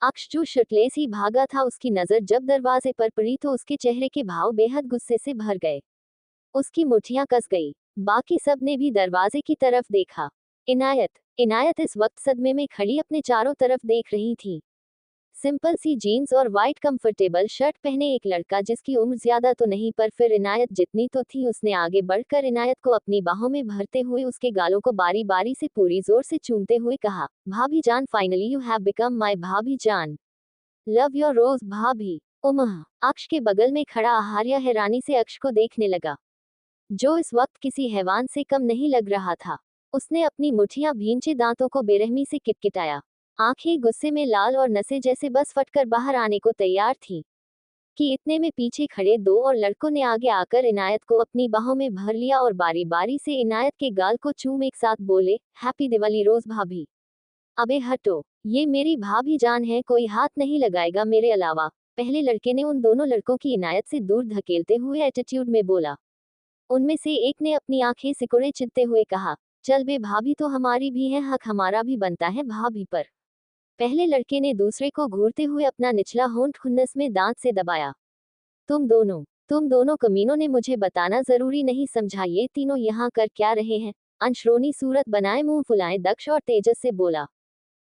अक्ष जो शर्टलेस ही भागा था, उसकी नजर जब दरवाजे पर पड़ी तो उसके चेहरे के भाव बेहद गुस्से से भर गए। उसकी मुठ्ठियां कस गई। बाकी सब ने भी दरवाजे की तरफ देखा। इनायत इनायत इस वक्त सदमे में खड़ी अपने चारों तरफ देख रही थी। सिंपल सी जीन्स और वाइट कंफर्टेबल शर्ट पहने एक लड़का जिसकी उम्र ज्यादा तो नहीं पर फिर इनायत जितनी तो थी। उसने आगे बढ़कर इनायत को अपनी बाहों में भरते हुए उसके गालों को बारी बारी से पूरी जोर से चूमते हुए कहा, भाभी जान, finally you have become my भाभी जान। लव योर रोज भाभी। उमह। अक्ष के बगल में खड़ा आहार्य हैरानी से अक्ष को देखने लगा, जो इस वक्त किसी हैवान से कम नहीं लग रहा था। उसने अपनी मुठ्ठियां भींचे दांतों को बेरहमी से किटकिटाया। आंखें गुस्से में लाल और नसें जैसे बस फटकर बाहर आने को तैयार थी कि इतने में पीछे खड़े दो और लड़कों ने आगे आकर इनायत को अपनी बाहों में भर लिया और बारी बारी से इनायत के गाल को चूम एक साथ बोले, हैप्पी दिवाली रोज भाभी। अबे हटो, ये मेरी भाभी जान है, कोई हाथ नहीं लगाएगा मेरे अलावा। पहले लड़के ने उन दोनों लड़कों की इनायत से दूर धकेलते हुए एटीट्यूड में बोला। उनमें से एक ने अपनी आंखें सिकुड़े चित्ते हुए कहा, चल बे, भाभी तो हमारी भी है, हक हमारा भी बनता है भाभी पर। पहले लड़के ने दूसरे को घूरते हुए अपना निचला होंठ खुन्नस में दांत से दबाया। तुम दोनों कमीनों ने मुझे बताना जरूरी नहीं समझा ये तीनों यहाँ कर क्या रहे हैं? अंश रोनी सूरत बनाए मुंह फुलाए दक्ष और तेजस से बोला।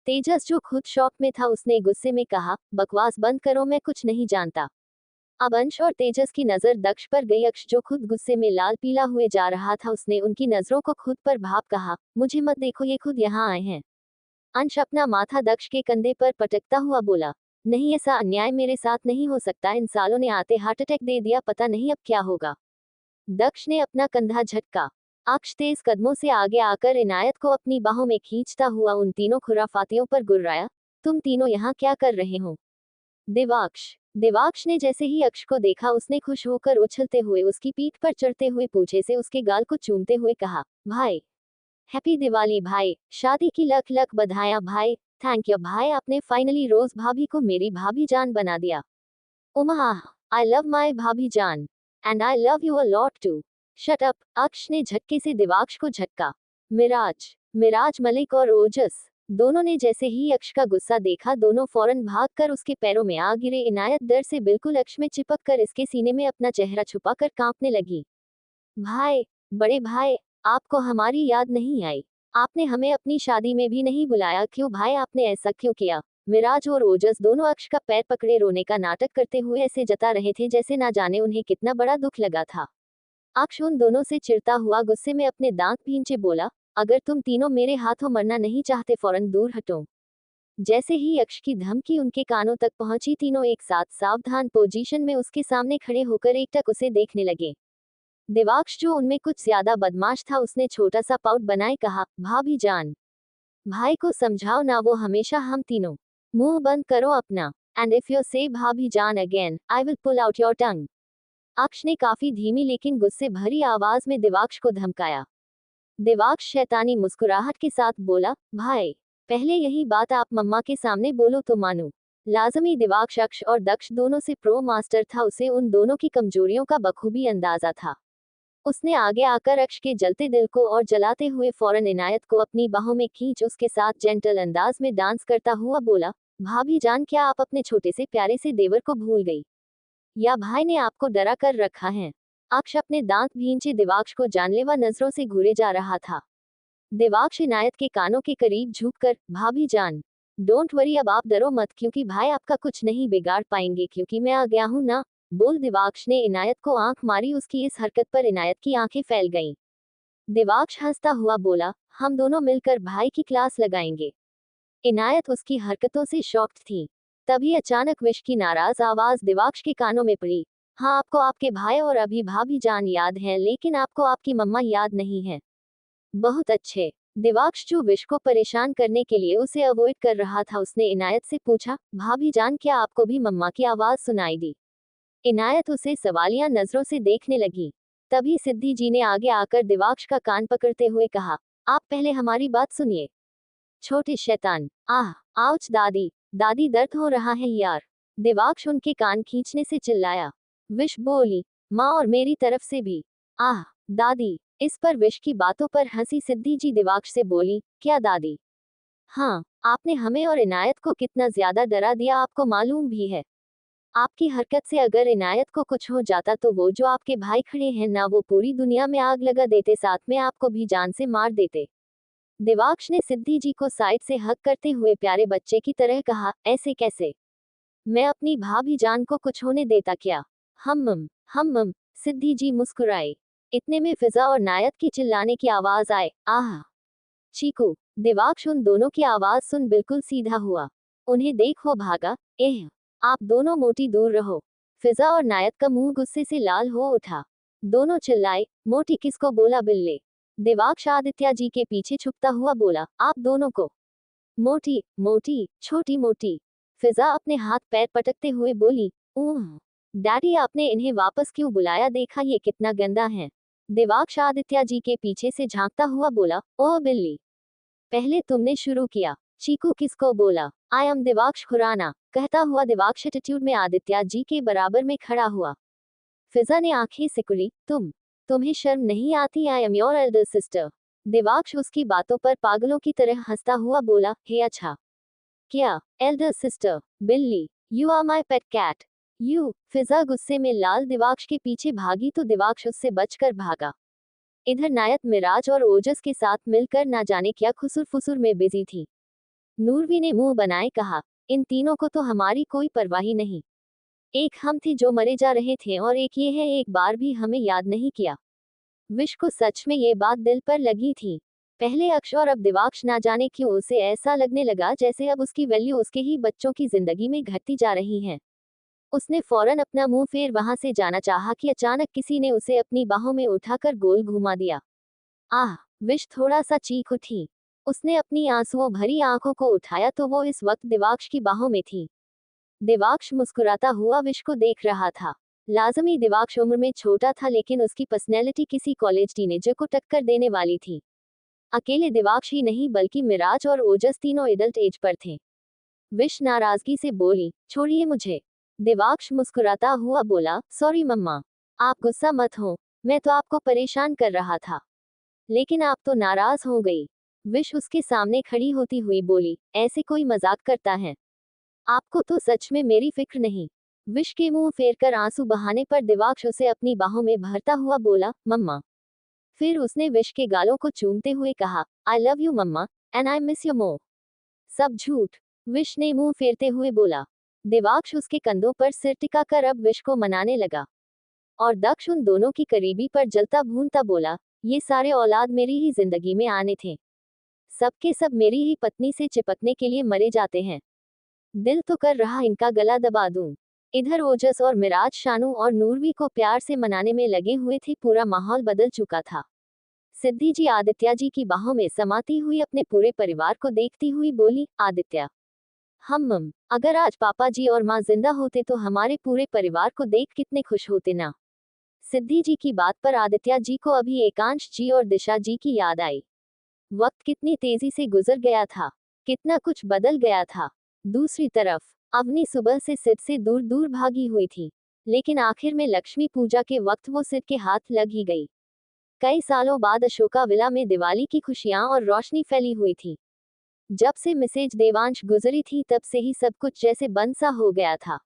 तेजस जो खुद शॉक में था, उसने गुस्से में कहा, बकवास बंद करो, मैं कुछ नहीं जानता। अब अंश और तेजस की नजर दक्ष पर गई। अक्ष जो खुद गुस्से में लाल पीला हुए जा रहा था, उसने उनकी नजरों को खुद पर भाप कहा, मुझे मत देखो, ये खुद यहाँ आए हैं। अंश अपना माथा दक्ष के कंधे पर पटकता हुआ बोला, नहीं, ऐसा अन्याय मेरे साथ नहीं हो सकता। इन सालों ने आते हार्ट अटैक दे दिया, पता नहीं अब क्या होगा। दक्ष ने अपना कंधा झटका। अक्ष तेज कदमों से आगे आकर इनायत को अपनी बाहों में खींचता हुआ उन तीनों खुराफातियों पर गुर्राया, तुम तीनों यहाँ क्या कर रहे हो? देवाक्ष ने जैसे ही अक्ष को देखा, उसने खुश होकर उछलते हुए उसकी पीठ पर चढ़ते हुए पूछे से उसके गाल को चूमते हुए कहा, भाई, हैप्पी दिवाली भाई, शादी की लख लख बधाइयां भाई। थैंक यू भाई, आपने फाइनली रोज भाभी को मेरी भाभी जान बना दिया। उमा, आई लव माई भाभी jaan and I love you a lot too. Shut up, Aksh ने झटके से देवाक्ष को झटका। मिराज मलिक और ओजस दोनों ने जैसे ही अक्ष का गुस्सा देखा, दोनों फौरन भागकर उसके पैरों में आ गिरे। इनायत डर से बिल्कुल अक्ष में चिपक कर इसके सीने में अपना चेहरा छुपाकर कांपने लगी। भाई, बड़े भाई, आपको हमारी याद नहीं आई? आपने हमें अपनी शादी में भी नहीं बुलाया, क्यों भाई, आपने ऐसा क्यों किया? मिराज और ओजस दोनों अक्ष का पैर पकड़े रोने का नाटक करते हुए ऐसे जता रहे थे जैसे ना जाने उन्हें कितना बड़ा दुख लगा था। अक्ष उन दोनों से चिढ़ता हुआ गुस्से में अपने दांत भींचे बोला, अगर तुम तीनों मेरे हाथों मरना नहीं चाहते, फौरन दूर हटो। जैसे ही अक्ष की धमकी उनके कानों तक पहुंची, तीनों एक साथ सावधान पोजीशन में उसके सामने खड़े होकर एकटक उसे देखने लगे। देवाक्ष जो उनमें कुछ ज्यादा बदमाश था, उसने छोटा सा पाउट बनाए कहा, भाभी जान, भाई को समझाओ ना, वो हमेशा हम तीनों। मुंह बंद करो अपना, and if you say bhabhi jaan again, I will pull out your tongue. Aksh ने काफी धीमी लेकिन गुस्से भरी आवाज में देवाक्ष को धमकाया। देवाक्ष शैतानी मुस्कुराहट के साथ बोला, भाई, पहले यही बात आप मम्मा के सामने बोलो तो मानूं। लाजमी देवाक्ष अक्ष और दक्ष दोनों से प्रो मास्टर था, उसे उन दोनों की कमजोरियों का बखूबी अंदाजा था। उसने आगे आकर अक्ष के जलते दिल को और जलाते हुए फौरन इनायत को अपनी बाहों में खींच उसके साथ जेंटल अंदाज में डांस करता हुआ बोला, भाभी जान, क्या आप अपने छोटे से प्यारे से देवर को भूल गई, या भाई ने आपको डरा कर रखा है? अक्ष अपने दांत भींचे देवाक्ष को जानलेवा नजरों से घूरे जा रहा था। देवाक्ष इनायत के कानों के करीब झुककर, भाभी जान, डोंट वरी, अब आप डरो मत, क्योंकि भाई आपका कुछ नहीं बिगाड़ पाएंगे, क्योंकि मैं आ गया हूं ना, बोल देवाक्ष ने इनायत को आंख मारी। उसकी इस हरकत पर इनायत की आंखें फैल गईं। देवाक्ष हंसता हुआ बोला, हम दोनों मिलकर भाई की क्लास लगाएंगे। इनायत उसकी हरकतों से शॉक्ड थी। तभी अचानक विश की नाराज आवाज देवाक्ष के कानों में पड़ी, हाँ, आपको आपके भाई और अभी भाभी जान याद है, लेकिन आपको आपकी मम्मा याद नहीं है। बहुत अच्छे, दिवाक्ष जो विश को परेशान करने के लिए उसे अवॉइड कर रहा था, उसने इनायत से पूछा, भाभी जान क्या आपको भी मम्मा की आवाज सुनाई दी? इनायत उसे सवालिया नजरों से देखने लगी। तभी सिद्धि जी ने आगे आकर दिवाक्ष का कान पकड़ते हुए कहा, आप पहले हमारी बात सुनिए। छोटे शैतान। आह। आउच दादी, दादी दर्द हो रहा है यार। दिवाक्ष उनके कान खींचने से चिल्लाया। विश बोली, माँ और मेरी तरफ से भी। आह। दादी। इस पर विश की बातों पर हंसी सिद्धि जी दिवाक्ष से बोली, क्या दादी? हाँ, आपने हमें और इनायत को कितना ज्यादा डरा दिया आपको मालूम भी है। आपकी हरकत से अगर इनायत को कुछ हो जाता तो वो जो आपके भाई खड़े हैं ना, वो पूरी दुनिया में आग लगा देते, साथ में आपको भी जान से मार देते। दिवाक्ष ने सिद्धि जी को साइड से हक करते हुए प्यारे बच्चे की तरह कहा, ऐसे कैसे? मैं अपनी भाभी जान को कुछ होने देता क्या? हम सिद्धि जी मुस्कुराई। इतने में फिजा और नायत की चिल्लाने की आवाज आए, आह। चीकू। दिवाक्ष उन दोनों की आवाज सुन बिल्कुल सीधा हुआ। उन्हें देख वो भागा। एह। आप दोनों मोटी दूर रहो। फिजा और नायत का मुंह गुस्से से लाल हो उठा। दोनों चिल्लाए, मोटी किसको बोला बिल्ले? दिवाक्ष आदित्य जी के पीछे छुपता हुआ बोला, आप दोनों को। मोटी मोटी छोटी मोटी। फिजा अपने हाथ पैर पटकते हुए बोली, ऊह। डैडी आपने इन्हें वापस क्यों बुलाया, देखा ये कितना गंदा है? दिवाक्ष आदित्य जी के पीछे से झांकता हुआ बोला, ओह बिल्ली, पहले तुमने शुरू किया। चीकू किसको बोला? आई एम दिवाक्ष खुराना, कहता हुआ दिवाक्ष एटीट्यूड में आदित्य जी के बराबर में खड़ा हुआ। फिजा ने आंखें सिकुड़ी, तुम्हें शर्म नहीं आती? I am your elder sister. Divaksh उसकी बातों पर पागलों की तरह हंसता हुआ बोला, हे अच्छा। क्या एल्डर सिस्टर? बिल्ली, you are my pet cat. You. Fiza गुस्से में लाल दिवाक्ष के पीछे भागी तो दिवाक्ष उससे बचकर भागा। इधर नायत मिराज और ओजस के साथ मिलकर ना जाने क्या खुसुर फुसुर में बिजी थी। नूरवी ने मुंह बनाए कहा, इन तीनों को तो हमारी कोई परवाह ही नहीं। एक हम थे जो मरे जा रहे थे और एक ये है, एक बार भी हमें याद नहीं किया। विश को सच में ये बात दिल पर लगी थी। पहले अक्ष और अब दिवाक्ष, ना जाने क्यों उसे ऐसा लगने लगा जैसे अब उसकी वैल्यू उसके ही बच्चों की जिंदगी में घटती जा रही है। उसने फौरन अपना मुंह फेर वहां से जाना चाहा कि अचानक किसी ने उसे अपनी बाहों में उठाकर गोल घुमा दिया। आह। विश थोड़ा सा चीख उठी। उसने अपनी आंसुओं भरी आंखों को उठाया तो वो इस वक्त दिवाक्ष की बाहों में थी। दिवाक्ष मुस्कुराता हुआ विश को देख रहा था। लाजमी दिवाक्ष उम्र में छोटा था, लेकिन उसकी पर्सनैलिटी किसी कॉलेज टीनेजर को टक्कर देने वाली थी। अकेले दिवाक्ष ही नहीं बल्कि मिराज और ओजस तीनों एडल्ट एज पर थे। विश नाराजगी से बोली, छोड़िए मुझे। दिवाक्ष मुस्कुराता हुआ बोला, सॉरी मम्मा। आप गुस्सा मत हो, मैं तो आपको परेशान कर रहा था। लेकिन आप तो नाराज हो गई। विश उसके सामने खड़ी होती हुई बोली, ऐसे कोई मजाक करता है? आपको तो सच में मेरी फिक्र नहीं। विश के मुंह फेरकर आंसू बहाने पर दिवाक्ष उसे अपनी बाहों में भरता हुआ बोला, मम्मा। फिर उसने विश के गालों को चूमते हुए कहा, I love you mumma, and I miss you more. सब झूठ। विश ने मुंह फेरते हुए बोला। दिवाक्ष उसके कंधों पर सिर टिकाकर अब विश को मनाने लगा। और दक्ष उन दोनों की करीबी पर जलता भूनता बोला, ये सारे औलाद मेरी ही जिंदगी में आने थे। सबके सब मेरी ही पत्नी से चिपकने के लिए मरे जाते हैं। दिल तो कर रहा इनका गला दबा दूं। इधर ओजस और मिराज शानू और नूरवी को प्यार से मनाने में लगे हुए थे। पूरा माहौल बदल चुका था। सिद्धि जी आदित्य जी की बाहों में समाती हुई अपने पूरे परिवार को देखती हुई बोली, आदित्य, हम अगर आज पापा जी और माँ जिंदा होते तो हमारे पूरे परिवार को देख कितने खुश होते ना। सिद्धि जी की बात पर आदित्य जी को अभी एकांश जी और दिशा जी की याद आई। वक्त कितनी तेजी से गुजर गया था, कितना कुछ बदल गया था। दूसरी तरफ अवनी सुबह से सिद से दूर दूर भागी हुई थी, लेकिन आखिर में लक्ष्मी पूजा के वक्त वो सिद के हाथ लग ही गई। कई सालों बाद अशोका विला में दिवाली की खुशियां और रोशनी फैली हुई थी। जब से मिसेज देवांश गुजरी थी तब से ही सब कुछ जैसे बंद सा हो गया था।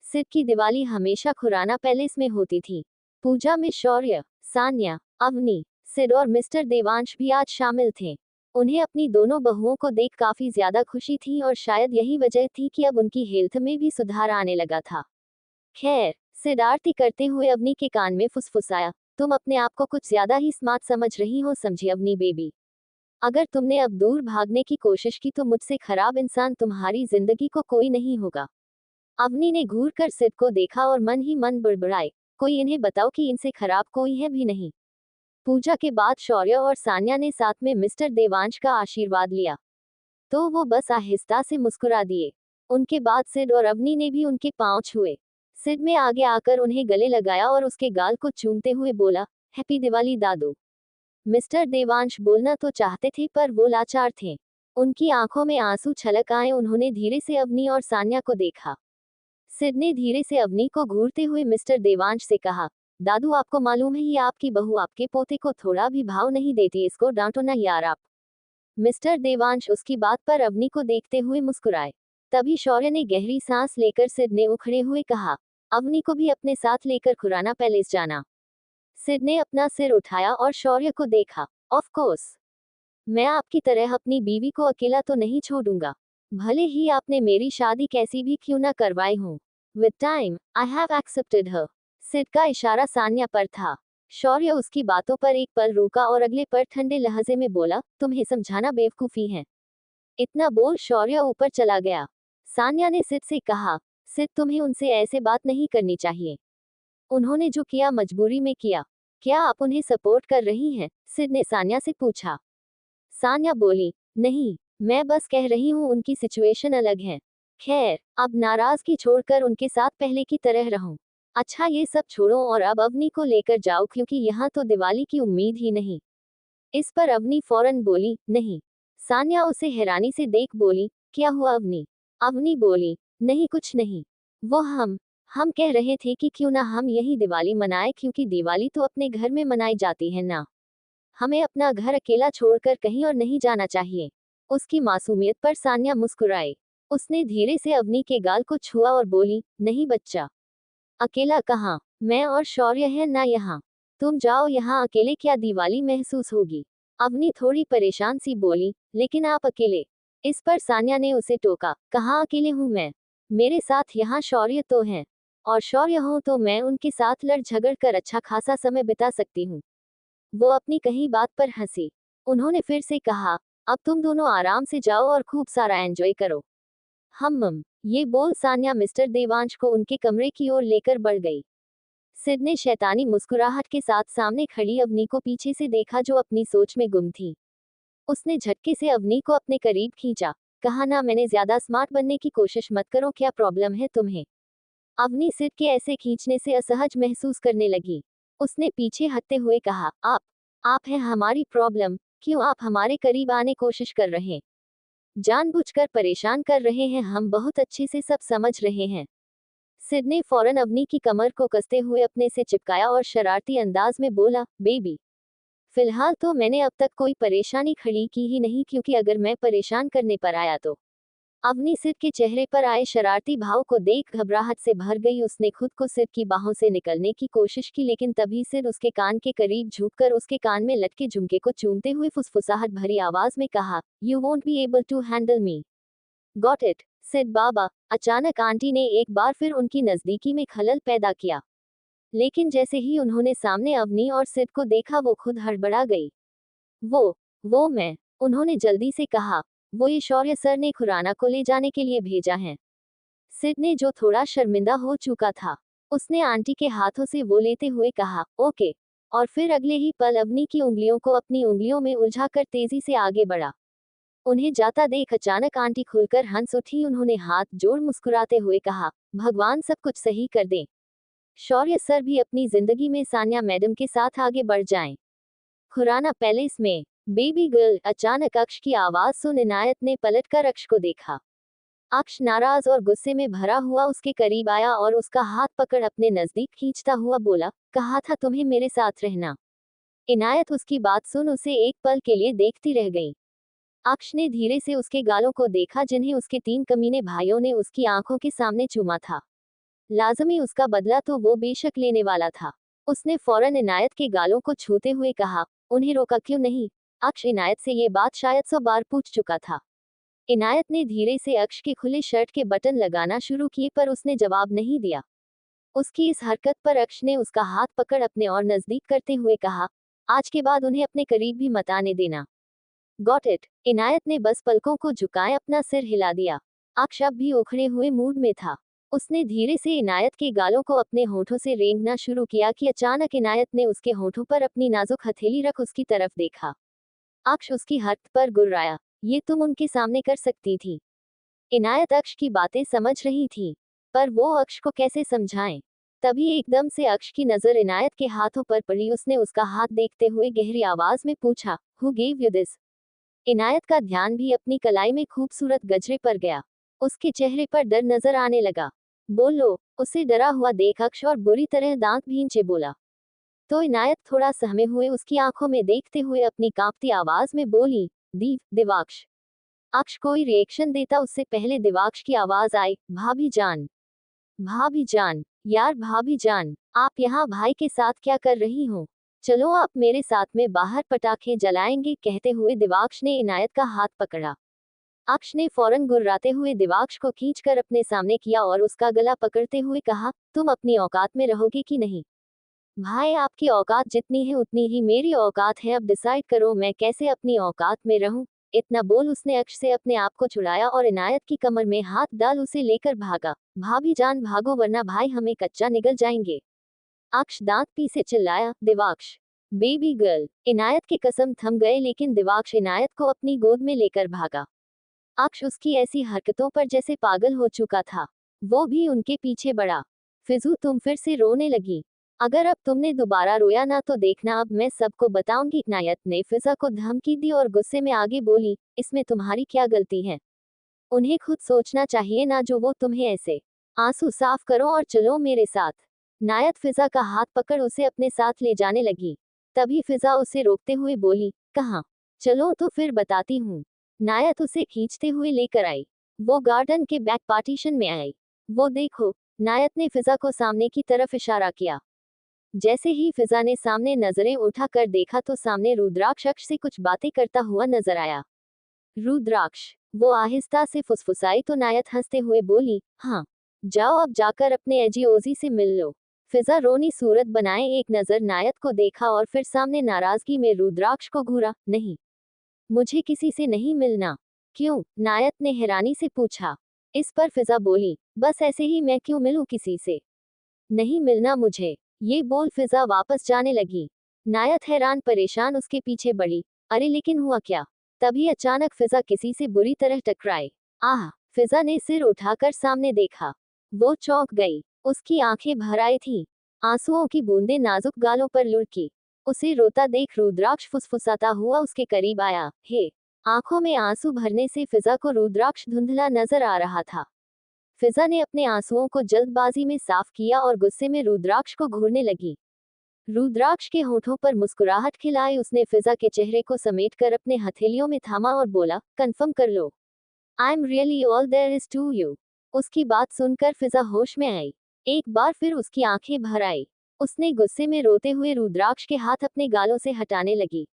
सिद की दिवाली हमेशा खुराना पैलेस में होती थी। पूजा में शौर्य, सान्या, अवनी, सिड और मिस्टर देवांश भी आज शामिल थे। उन्हें अपनी दोनों बहुओं को देख काफी ज्यादा खुशी थी और शायद यही वजह थी कि अब उनकी हेल्थ में भी सुधार आने लगा था। खैर, सिड आरती करते हुए अवनी के कान में फुसफुसाया, तुम अपने आप को कुछ ज्यादा ही स्मार्ट समझ रही हो समझी अवनी बेबी। अगर तुमने अब दूर भागने की कोशिश की तो मुझसे खराब इंसान तुम्हारी जिंदगी को कोई नहीं होगा। अवनी ने घूर कर सिड को देखा और मन ही मन बड़बड़ाए, कोई इन्हें बताओ कि इनसे खराब कोई है भी नहीं। पूजा के बाद शौर्य और सान्या ने साथ में मिस्टर देवांश का आशीर्वाद लिया, तो वो बस आहिस्ता से मुस्कुरा दिए। उनके बाद सिड और अवनी ने भी उनके पांव छुए। सिड में आगे आकर उन्हें गले लगाया और उसके गाल को चूमते हुए बोला, हैप्पी दिवाली दादू। मिस्टर देवांश बोलना तो चाहते थे पर वो लाचार थे। उनकी आंखों में आंसू छलक आए। उन्होंने धीरे से अवनी और सान्या को देखा। सिड ने धीरे से अवनी को घूरते हुए मिस्टर देवांश से कहा, दादू आपको मालूम है ये आपकी बहू आपके पोते को थोड़ा भी भाव नहीं देती, इसको डांटो ना यार आप। मिस्टर देवांश उसकी बात पर अवनी को देखते हुए मुस्कुराए। तभी शौर्य ने गहरी सांस लेकर सिड ने उखड़े हुए कहा, अवनी को भी अपने साथ लेकर खुराना पैलेस जाना। सिड ने अपना सिर उठाया और शौर्य को देखा। ऑफ कोर्स, मैं आपकी तरह अपनी बीवी को अकेला तो नहीं छोड़ूंगा, भले ही आपने मेरी शादी कैसी भी क्यों ना करवाई हो। With time I have accepted her. Sid का इशारा सान्या पर था। शौर्य उसकी बातों पर एक पल रुका और अगले पर ठंडे लहजे में बोला, तुम्हें समझाना बेवकूफी है। इतना बोल शौर्य ऊपर चला गया। सान्या ने सिड से कहा, सिड तुम्हें उनसे ऐसे बात नहीं करनी चाहिए। उन्होंने जो किया मजबूरी में किया। क्या आप उन्हें सपोर्ट कर रही हैं? सिड ने सान्या से पूछा। सान्या बोली, नहीं, मैं बस कह रही हूँ उनकी सिचुएशन अलग है। खैर, अब नाराजगी छोड़कर उनके साथ पहले की तरह रहूं। अच्छा ये सब छोड़ो और अब अवनी को लेकर जाओ क्योंकि यहाँ तो दिवाली की उम्मीद ही नहीं। इस पर अवनी फौरन बोली, नहीं। सान्या उसे हैरानी से देख बोली, क्या हुआ अवनी? अवनी बोली, नहीं कुछ नहीं। वो हम कह रहे थे कि क्यों ना हम यही दिवाली मनाए क्योंकि दिवाली तो अपने घर में मनाई जाती है ना। हमें अपना घर अकेला छोड़कर कहीं और नहीं जाना चाहिए। उसकी मासूमियत पर सान्या मुस्कुराई। उसने धीरे से अवनी के गाल को छुआ और बोली, नहीं बच्चा, अकेला कहाँ, मैं और शौर्य हैं ना यहाँ। तुम जाओ, यहाँ अकेले क्या दिवाली महसूस होगी। अवनी थोड़ी परेशान सी बोली, लेकिन आप अकेले? इस पर सान्या ने उसे टोका, कहाँ अकेले हूँ मैं? मेरे साथ यहाँ शौर्य तो हैं, और शौर्य हो तो मैं उनके साथ लड़ झगड़ कर अच्छा खासा समय बिता सकती हूँ। वो अपनी कही बात पर हंसी। उन्होंने फिर से कहा, अब तुम दोनों आराम से जाओ और खूब सारा एंजॉय करो। ये बोल सान्या मिस्टर देवांश को उनके कमरे की ओर लेकर बढ़ गई। सिड ने शैतानी मुस्कुराहट के साथ सामने खड़ी अवनी को पीछे से देखा जो अपनी सोच में गुम थी। उसने झटके से अवनी को अपने करीब खींचा, कहा, ना मैंने ज्यादा स्मार्ट बनने की कोशिश मत करो, क्या प्रॉब्लम है तुम्हें? अवनी सिड के ऐसे खींचने से असहज महसूस करने लगी। उसने पीछे हटते हुए कहा, आप हैं हमारी प्रॉब्लम, क्यों आप हमारे करीब आने कोशिश कर रहे हैं? जानबूझकर परेशान कर रहे हैं, हम बहुत अच्छे से सब समझ रहे हैं। सिड ने फौरन अवनी की कमर को कसते हुए अपने से चिपकाया और शरारती अंदाज में बोला, बेबी, फिलहाल तो मैंने अब तक कोई परेशानी खड़ी की ही नहीं क्योंकि अगर मैं परेशान करने पर आया तो। अवनी सिड के चेहरे पर आए शरारती भाव को देख घबराहट से भर गई। उसने खुद को सिड की बाहों से निकलने की कोशिश की लेकिन तभी सिड उसके कान के करीब झुककर उसके कान में लटके झुमके को चूमते हुए फुसफुसाहट भरी आवाज में कहा, you won't be able to handle me. Got it, Sid बाबा। अचानक आंटी ने एक बार फिर उनकी नजदीकी में खलल पैदा किया। लेकिन जैसे ही उन्होंने सामने अवनी और सिड को देखा वो खुद हड़बड़ा गई। वो मैं, उन्होंने जल्दी से कहा, वो ये शौर्य सर ने खुराना को ले जाने के लिए भेजा है। सिड ने जो थोड़ा शर्मिंदा हो चुका था, उसने आंटी के हाथों से वो लेते हुए कहा, ओके, और फिर अगले ही पल अवनी की उंगलियों को अपनी उंगलियों में उलझाकर तेजी से आगे बढ़ा। उन्हें जाता देख अचानक आंटी खुलकर हंस उठी। उन्होंने हाथ जोड़ मुस्कुराते हुए कहा, भगवान सब कुछ सही कर दे। शौर्य सर भी अपनी जिंदगी में सान्या मैडम के साथ आगे बढ़ जाएं। खुराना पैलेस में बेबी गर्ल। अचानक अक्ष की आवाज सुन इनायत ने पलटकर अक्ष को देखा। अक्ष नाराज और गुस्से में भरा हुआ उसके करीब आया और उसका हाथ पकड़ अपने नजदीक खींचता हुआ बोला, कहा था तुम्हें मेरे साथ रहना। इनायत उसकी बात सुन उसे एक पल के लिए देखती रह गई। अक्ष ने धीरे से उसके गालों को देखा जिन्हें उसके 3 कमीने भाइयों ने उसकी आंखों के सामने चूमा था। लाजमी उसका बदला तो वो बेशक लेने वाला था। उसने फौरन इनायत के गालों को छूते हुए कहा, उन्हें रोका क्यों नहीं? अक्ष इनायत से ये बात शायद 100 बार पूछ चुका था। इनायत ने धीरे से अक्ष के खुले शर्ट के बटन लगाना शुरू किए पर उसने जवाब नहीं दिया। उसकी इस हरकत पर अक्ष ने उसका हाथ पकड़ अपने और नजदीक करते हुए कहा, आज के बाद उन्हें अपने करीब भी मत आने देना। Got it. इनायत ने बस पलकों को झुकाए अपना सिर हिला दिया। अक्ष अब भी उखड़े हुए मूड में था। उसने धीरे से इनायत के गालों को अपने होठों से रेंगना शुरू किया कि अचानक इनायत ने उसके होठों पर अपनी नाजुक हथेली रख उसकी तरफ देखा। अक्ष उसकी हरकत पर गुर्राया। ये तुम उनके सामने कर सकती थी। इनायत अक्ष की बातें समझ रही थी, पर वो अक्ष को कैसे समझाएं। तभी एकदम से अक्ष की नजर इनायत के हाथों पर पड़ी। उसने उसका हाथ देखते हुए गहरी आवाज में पूछा, हु गेव यू दिस? इनायत का ध्यान भी अपनी कलाई में खूबसूरत गजरे पर गया। उसके चेहरे पर डर नजर आने लगा। बोलो, उसे डरा हुआ देख अक्ष और बुरी तरह दांत भींचे बोला। तो इनायत थोड़ा सहमे हुए उसकी आंखों में देखते हुए अपनी कांपती आवाज में बोली, दिवाक्ष। अक्ष कोई रिएक्शन देता उससे पहले दिवाक्ष की आवाज आई, भाभी जान। भाभी जान, यार भाभी जान, आप यहाँ भाई के साथ क्या कर रही हो? चलो आप मेरे साथ में बाहर पटाखे जलाएंगे। कहते हुए दिवाक्ष ने इनायत का हाथ पकड़ा। अक्ष ने फौरन गुर्राते हुए दिवाक्ष को खींचकर अपने सामने किया और उसका गला पकड़ते हुए कहा, तुम अपनी औकात में रहोगे कि नहीं? भाई आपकी औकात जितनी है उतनी ही मेरी औकात है, अब डिसाइड करो मैं कैसे अपनी औकात में रहूं। इतना बोल उसने अक्ष से अपने आप को छुड़ाया और इनायत की कमर में हाथ डाल उसे लेकर भागा। भाभी जान भागो वरना भाई हमें कच्चा निगल जाएंगे। अक्ष दांत पीसे चिल्लाया, दिवाक्ष बेबी गर्ल। इनायत के कसम थम गए लेकिन दिवाक्ष इनायत को अपनी गोद में लेकर भागा। अक्ष उसकी ऐसी हरकतों पर जैसे पागल हो चुका था। वो भी उनके पीछे बढ़ा। फिजू तुम फिर से रोने लगी। अगर अब तुमने दोबारा रोया ना तो देखना अब मैं सबको बताऊंगी। इनायत ने फिजा को धमकी दी और गुस्से में आगे बोली, इसमें तुम्हारी क्या गलती है? उन्हें खुद सोचना चाहिए ना जो वो तुम्हें ऐसे। आंसू साफ करो और चलो मेरे साथ। नायत फिजा का हाथ पकड़ उसे अपने साथ ले जाने लगी। तभी फिजा उसे रोकते हुए बोली, कहाँ? चलो तो फिर बताती हूँ। नायत उसे खींचते हुए लेकर आई। वो गार्डन के बैक पार्टीशन में आई। वो देखो, नायत ने फिजा को सामने की तरफ इशारा किया। जैसे ही फिजा ने सामने नजरें उठाकर देखा तो सामने रुद्राक्ष अक्ष से कुछ बातें करता हुआ नजर आया। रुद्राक्ष, वो आहिस्ता से फुसफुसाई तो नायत हंसते हुए बोली, हाँ, जाओ अब जाकर अपने एजीओजी से मिल लो। फिजा रोनी सूरत बनाए एक नजर नायत को देखा और फिर सामने नाराजगी में रुद्राक्ष को घूरा। नहीं, मुझे किसी से नहीं मिलना। क्यों? नायत ने हैरानी से पूछा। इस पर फिजा बोली, बस ऐसे ही, मैं क्यों मिलूं किसी से? नहीं मिलना मुझे। ये बोल फिजा वापस जाने लगी। नायत हैरान परेशान उसके पीछे बढ़ी। अरे लेकिन हुआ क्या? तभी अचानक फिजा किसी से बुरी तरह टकराई। आह! फिजा ने सिर उठाकर सामने देखा। वो चौंक गई। उसकी आंखें भर आई थीं। आंसुओं की बूंदें नाजुक गालों पर लुढ़की। उसे रोता देख रुद्राक्ष फुसफुसाता हुआ उसके करीब आया। हे! आंखों में आंसू भरने से फिजा को रुद्राक्ष धुंधला नजर आ रहा था। फिजा ने अपने आंसुओं को जल्दबाजी में साफ किया और गुस्से में रुद्राक्ष को घूरने लगी। रुद्राक्ष के होठों पर मुस्कुराहट खिलाई उसने फिजा के चेहरे को समेटकर अपने हथेलियों में थामा और बोला, कंफर्म कर लो। I am really all there is to you. उसकी बात सुनकर फिजा होश में आई। एक बार फिर उसकी आंखें भर आई। उसने गुस्से में रोते हुए रुद्राक्ष के हाथ अपने गालों से हटाने लगी।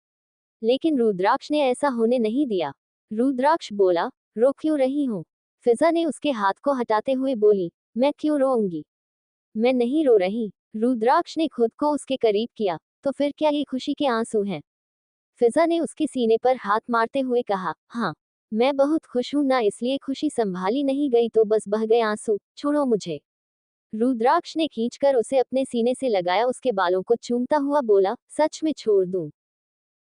लेकिन रुद्राक्ष ने ऐसा होने नहीं दिया। रुद्राक्ष बोला, रो क्यों रही हूँ? फिजा ने उसके हाथ को हटाते हुए बोली, मैं क्यों रोऊंगी? मैं नहीं रो रही। रुद्राक्ष ने खुद को उसके करीब किया। तो फिर क्या ये खुशी के आंसू हैं? फिजा ने उसके सीने पर हाथ मारते हुए कहा, हाँ, मैं बहुत खुश हूं ना, इसलिए खुशी संभाली नहीं गई तो बस बह गए आंसू। छोड़ो मुझे। रुद्राक्ष ने खींचकर उसे अपने सीने से लगाया, उसके बालों को चूमता हुआ बोला, सच में छोड़ दूं?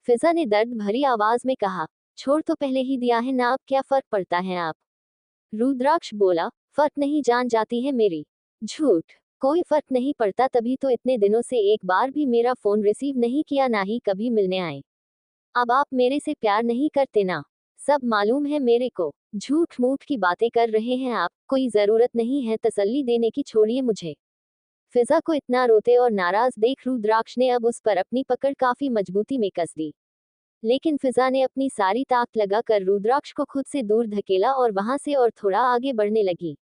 फिजा ने दर्द भरी आवाज में कहा, छोड़ तो पहले ही दिया है ना, अब क्या फर्क पड़ता है आप? रुद्राक्ष बोला, फर्क नहीं जान जाती है मेरी। झूठ। कोई फर्क नहीं पड़ता, तभी तो इतने दिनों से एक बार भी मेरा फोन रिसीव नहीं किया, ना ही कभी मिलने आए। अब आप मेरे से प्यार नहीं करते ना? सब मालूम है मेरे को। झूठ मूठ की बातें कर रहे हैं आप, कोई जरूरत नहीं है तसल्ली देने की, छोड़िए मुझे। फिजा को इतना रोते और नाराज देख रुद्राक्ष ने अब उस पर अपनी पकड़ काफी मजबूती में कस दी। लेकिन फिजा ने अपनी सारी ताकत लगाकर रुद्राक्ष को खुद से दूर धकेला और वहां से और थोड़ा आगे बढ़ने लगी।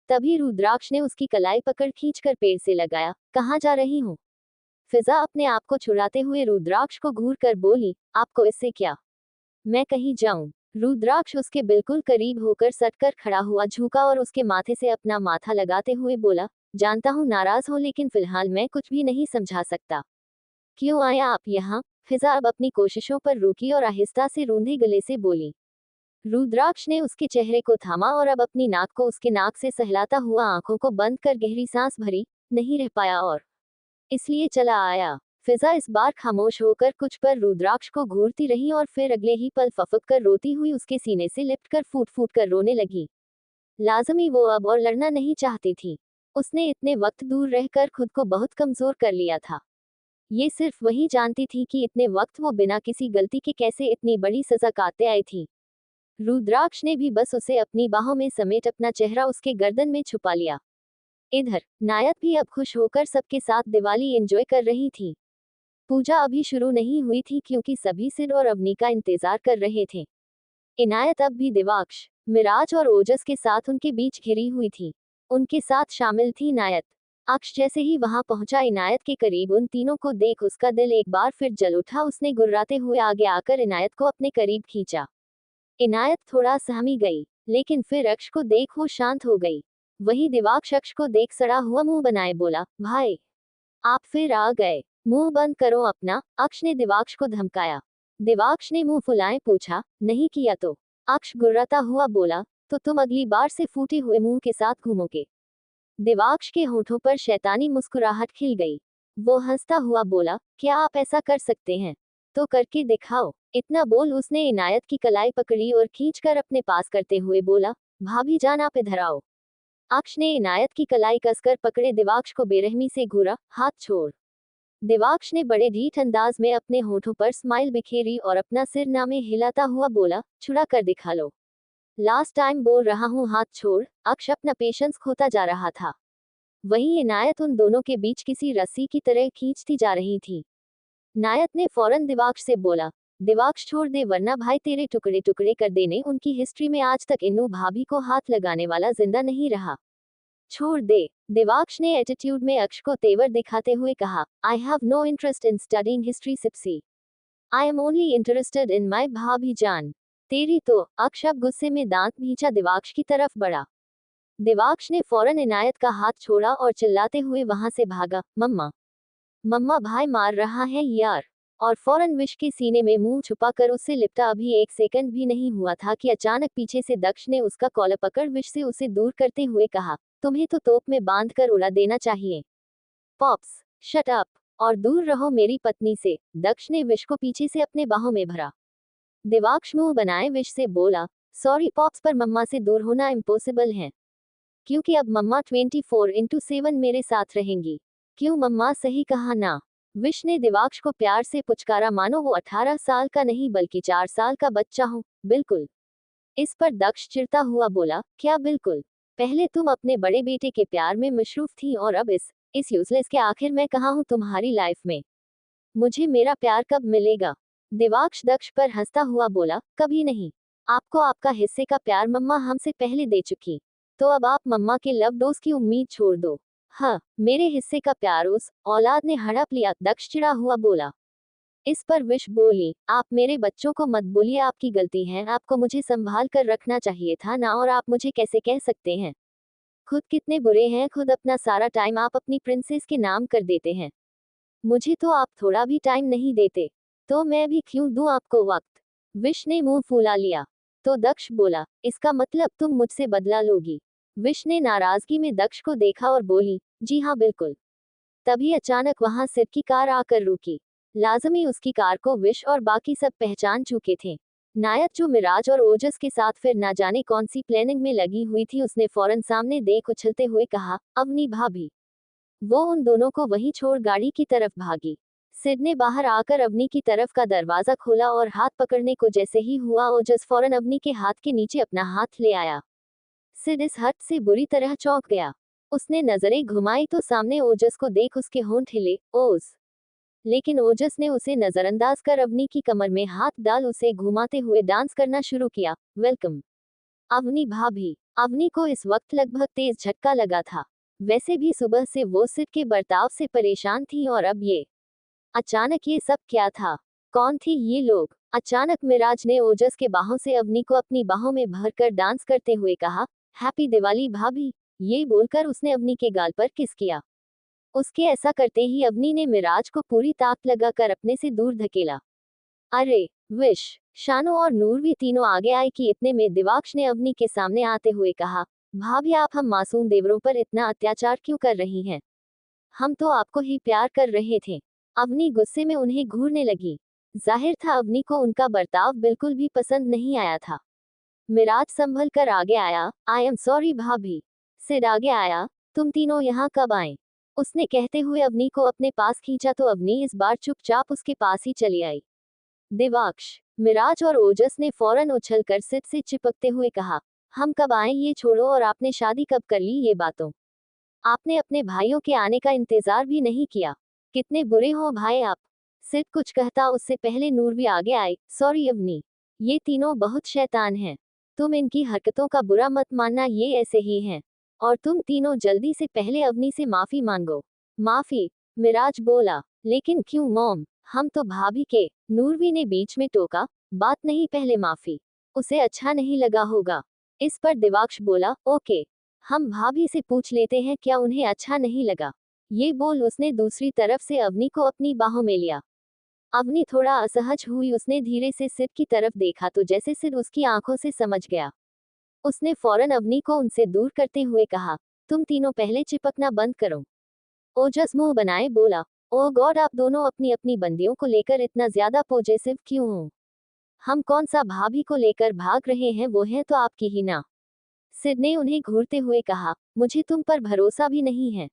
तभी रुद्राक्ष ने उसकी कलाई पकड़ खींचकर पेड़ से लगाया। कहाँ जा रही हूँ? फिजा अपने आप को छुड़ाते हुए रुद्राक्ष को घूर कर बोली, आपको इससे क्या? मैं कहीं जाऊं? रुद्राक्ष उसके बिल्कुल करीब होकर सटकर खड़ा हुआ, झुका और उसके माथे से अपना माथा लगाते हुए बोला, जानता हूँ नाराज हो, लेकिन फिलहाल मैं कुछ भी नहीं समझा सकता। क्यों आया आप यहाँ? फिजा अब अपनी कोशिशों पर रुकी और आहिस्ता से रूंधे गले से बोली, रुद्राक्ष ने उसके चेहरे को थामा और अब अपनी नाक को उसके नाक से सहलाता हुआ आंखों को बंद कर गहरी सांस भरी। नहीं रह पाया और इसलिए चला आया। फिजा इस बार खामोश होकर कुछ पर रुद्राक्ष को घूरती रही और फिर अगले ही पल फफक कर रोती हुई उसके सीने से लिपट कर फूट फूट कर रोने लगी। लाजमी वो अब और लड़ना नहीं चाहती थी। उसने इतने वक्त दूर रहकर खुद को बहुत कमजोर कर लिया था। ये सिर्फ वही जानती थी कि इतने वक्त वो बिना किसी गलती के कैसे इतनी बड़ी सजा काटते आई थी। रुद्राक्ष ने भी बस उसे अपनी बाहों में समेट अपना चेहरा उसके गर्दन में छुपा लिया। इधर नायत भी अब खुश होकर सबके साथ दिवाली एंजॉय कर रही थी। पूजा अभी शुरू नहीं हुई थी क्योंकि सभी सिड और अवनी का इंतजार कर रहे थे। इनायत अब भी दिवाक्ष, मिराज और ओजस के साथ उनके बीच घिरी हुई थी। उनके साथ शामिल थी नायत। अक्ष जैसे ही वहां पहुंचा इनायत के करीब उन तीनों को देख उसका दिल एक बार फिर जल उठा। उसने गुर्राते हुए आगे आकर इनायत को अपने करीब खींचा। इनायत थोड़ा सहमी गई, लेकिन फिर अक्ष को देख वो शांत हो गई। वही दिवाक्ष अक्ष को देख सड़ा हुआ मुंह बनाए बोला, भाई आप फिर आ गए, मुंह बंद करो अपना। अक्ष ने दिवाक्ष को धमकाया। दिवाक्ष ने मुंह फुलाए पूछा, नहीं किया तो? अक्ष गुर्राता हुआ बोला, तो तुम अगली बार से फूटे हुए मुंह के साथ घूमोगे। दिवाक्ष के होठों पर शैतानी मुस्कुराहट खिल गई। वो हंसता हुआ बोला, क्या आप ऐसा कर सकते हैं? तो करके दिखाओ। इतना बोल उसने इनायत की कलाई पकड़ी और खींचकर अपने पास करते हुए बोला, भाभी जान आप इधर आओ। अक्ष ने इनायत की कलाई कसकर पकड़े दिवाक्ष को बेरहमी से घूरा, हाथ छोड़। दिवाक्ष ने बड़े ढीठ अंदाज में अपने होठों पर स्माइल बिखेरी और अपना सिर नामे हिलाता हुआ बोला, छुड़ा कर दिखा लो। लास्ट टाइम बोल रहा हूँ हाथ छोड़। अक्ष अपना पेशेंस खोता जा रहा था। वहीं इनायत उन दोनों के बीच किसी रस्सी की तरह खींचती जा रही थी। नायत ने फौरन दिवाक्ष से बोला, दिवाक्ष छोड़ दे वरना भाई तेरे टुकड़े टुकड़े कर देने। उनकी हिस्ट्री में आज तक इन्नू भाभी को हाथ लगाने वाला जिंदा नहीं रहा। छोड़ दे। दिवाक्ष ने एटीट्यूड में अक्ष को तेवर दिखाते हुए कहा, I have no interest in studying history sipsy. I am only interested in my भाभी जान। तेरी तो। अक्ष अब गुस्से में दांत भींचा दिवाक्ष की तरफ बढ़ा। दिवाक्ष ने फौरन इनायत का हाथ छोड़ा और चिल्लाते हुए वहां से भागा, मम्मा मम्मा भाई मार रहा है यार। और फौरन विश के सीने में मुंह छुपाकर उससे लिपटा। अभी एक सेकंड भी नहीं हुआ था कि अचानक पीछे से दक्ष ने उसका कॉलर पकड़ विश से उसे दूर करते हुए कहा, तुम्हें तो तोप में बांध कर उड़ा देना चाहिए। पॉप्स शट अप और दूर रहो मेरी पत्नी से। दक्ष ने विश को पीछे से अपने बाहों में भरा। दिवाक्ष मुंह बनाए विश से बोला, सॉरी पॉप्स पर मम्मा से दूर होना इम्पॉसिबल है, क्योंकि अब मम्मा 24/7 मेरे साथ रहेंगी। क्यों मम्मा सही कहा ना? विश ने दिवाक्ष को प्यार से पुचकारा मानो वो 18 साल का नहीं बल्कि 4 साल का बच्चा हो। बिल्कुल। इस पर दक्ष चिढ़ता हुआ बोला, क्या बिल्कुल? पहले तुम अपने बड़े बेटे के प्यार में मशरूफ थी और अब इस यूजलेस के आखिर मैं कहाँ हूँ तुम्हारी लाइफ में? मुझे मेरा प्यार कब मिलेगा? दिवाक्ष दक्ष पर हंसता हुआ बोला, कभी नहीं। आपको आपका हिस्से का प्यार मम्मा हमसे पहले दे चुकी, तो अब आप मम्मा के लव डोज की उम्मीद छोड़ दो। हाँ, मेरे हिस्से का प्यार उस औलाद ने हड़प लिया। दक्ष चिढ़ा हुआ बोला। इस पर विश बोली, आप मेरे बच्चों को मत बोलिए, आपकी गलती है। आपको मुझे संभाल कर रखना चाहिए था ना, और आप मुझे कैसे कह सकते हैं? खुद कितने बुरे हैं, खुद अपना सारा टाइम आप अपनी प्रिंसेस के नाम कर देते हैं। मुझे तो आप थोड़ा भी टाइम नहीं देते, तो मैं भी क्यों दूं आपको वक्त? विश ने मुंह फुला लिया। तो दक्ष बोला, इसका मतलब तुम मुझसे बदला लोगी? विश ने नाराजगी में दक्ष को देखा और बोली, जी हाँ बिल्कुल। तभी अचानक वहां सिड की कार आकर रुकी। लाजमी उसकी कार को विश और बाकी सब पहचान चुके थे। नायत जो मिराज और ओजस के साथ फिर ना जाने कौन सी प्लानिंग में लगी हुई थी, उसने फौरन सामने देख उछलते हुए कहा, अवनी भाभी। वो उन दोनों को वहीं छोड़ गाड़ी की तरफ भागी। सिड ने बाहर आकर अवनी की तरफ का दरवाजा खोला और हाथ पकड़ने को जैसे ही हुआ, ओजस फौरन अवनी के हाथ के नीचे अपना हाथ ले आया। सिड इस हद से बुरी तरह चौंक गया। उसने नजरें घुमाई तो सामने ओजस को देख उसके होंठ हिले, ओज। लेकिन ओजस ने उसे नजरअंदाज कर अवनी की कमर में हाथ डाल उसे घुमाते हुए डांस करना शुरू किया। वेलकम अवनी भाभी। अवनी को इस वक्त लगभग तेज झटका लगा था। वैसे भी सुबह से वो सिड के बर्ताव से परेशान थी, और अब ये अचानक ये सब क्या था? कौन थी ये लोग? अचानक मिराज ने ओजस के बाहों से अवनी को अपनी बाहों में भरकर डांस करते हुए कहा, हैप्पी दिवाली भाभी। ये बोलकर उसने अवनी के गाल पर किस किया। उसके ऐसा करते ही अवनी ने मिराज को पूरी ताकत लगाकर अपने से दूर धकेला। अरे! विश, शानू और नूरवी तीनों आगे आए कि इतने में दिवाक्ष ने अवनी के सामने आते हुए कहा, भाभी आप हम मासूम देवरों पर इतना अत्याचार क्यों कर रही हैं? हम तो आपको ही प्यार कर रहे थे। अवनी गुस्से में उन्हें घूरने लगी। जाहिर था अवनी को उनका बर्ताव बिल्कुल भी पसंद नहीं आया था। मिराज संभल कर आगे आया, आई एम सॉरी भाभी। सिड आगे आया, तुम तीनों यहाँ कब आए? उसने कहते हुए अवनी को अपने पास खींचा तो अवनी इस बार चुपचाप उसके पास ही चली आई। दिवाक्ष, मिराज और ओजस ने फौरन उछलकर सिड से चिपकते हुए कहा, हम कब आए ये छोड़ो और आपने शादी कब कर ली ये बातों? आपने अपने भाइयों के आने का इंतजार भी नहीं किया। कितने बुरे हो भाई आप। सिड कुछ कहता उससे पहले नूरवी आगे आए, सॉरी अवनी, ये तीनों बहुत शैतान हैं। तुम इनकी हरकतों का बुरा मत मानना, ये ऐसे ही हैं। और तुम तीनों जल्दी से पहले अवनी से माफी मांगो। माफी? मिराज बोला, लेकिन क्यों मॉम, हम तो भाभी के। नूरवी ने बीच में टोका, बात नहीं पहले माफी। उसे अच्छा नहीं लगा होगा। इस पर दिवाक्ष बोला, ओके, हम भाभी से पूछ लेते हैं क्या उन्हें अच्छा नहीं लगा। ये बोल उसने दूसरी तरफ से अवनी को अपनी बाहों में लिया। अवनी थोड़ा असहज हुई, उसने धीरे से सिड की तरफ देखा तो जैसे सिड उसकी आंखों से समझ गया। उसने फौरन अवनी को उनसे दूर करते हुए कहा, तुम तीनों पहले चिपकना बंद करो। ओजस मुंह बनाए बोला, ओ गॉड, आप दोनों अपनी अपनी बंदियों को लेकर इतना ज्यादा पॉजिटिव क्यों हो? हम कौन सा भाभी को लेकर भाग रहे हैं, वो है तो आपकी ही ना। सिड ने उन्हें घूरते हुए कहा, मुझे तुम पर भरोसा भी नहीं है।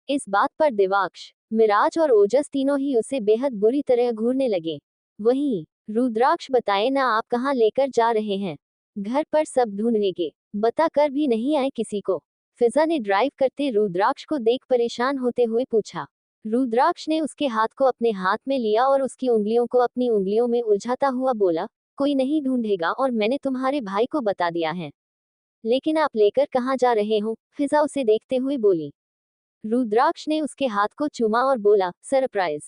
इस बात पर दिवाक्ष, मिराज और ओजस तीनों ही उसे बेहद बुरी तरह घूरने लगे। वहीं रुद्राक्ष, बताए ना आप कहाँ लेकर जा रहे हैं? घर पर सब ढूंढेंगे, बता कर भी नहीं आए किसी को? फिजा ने ड्राइव करते रुद्राक्ष को देख परेशान होते हुए पूछा। रुद्राक्ष ने उसके हाथ को अपने हाथ में लिया और उसकी उंगलियों को अपनी उंगलियों में उलझाता हुआ बोला, कोई नहीं ढूंढेगा और मैंने तुम्हारे भाई को बता दिया है। लेकिन आप लेकर कहाँ जा रहे हो? फिजा उसे देखते हुए बोली। रुद्राक्ष ने उसके हाथ को चूमा और बोला, सरप्राइज।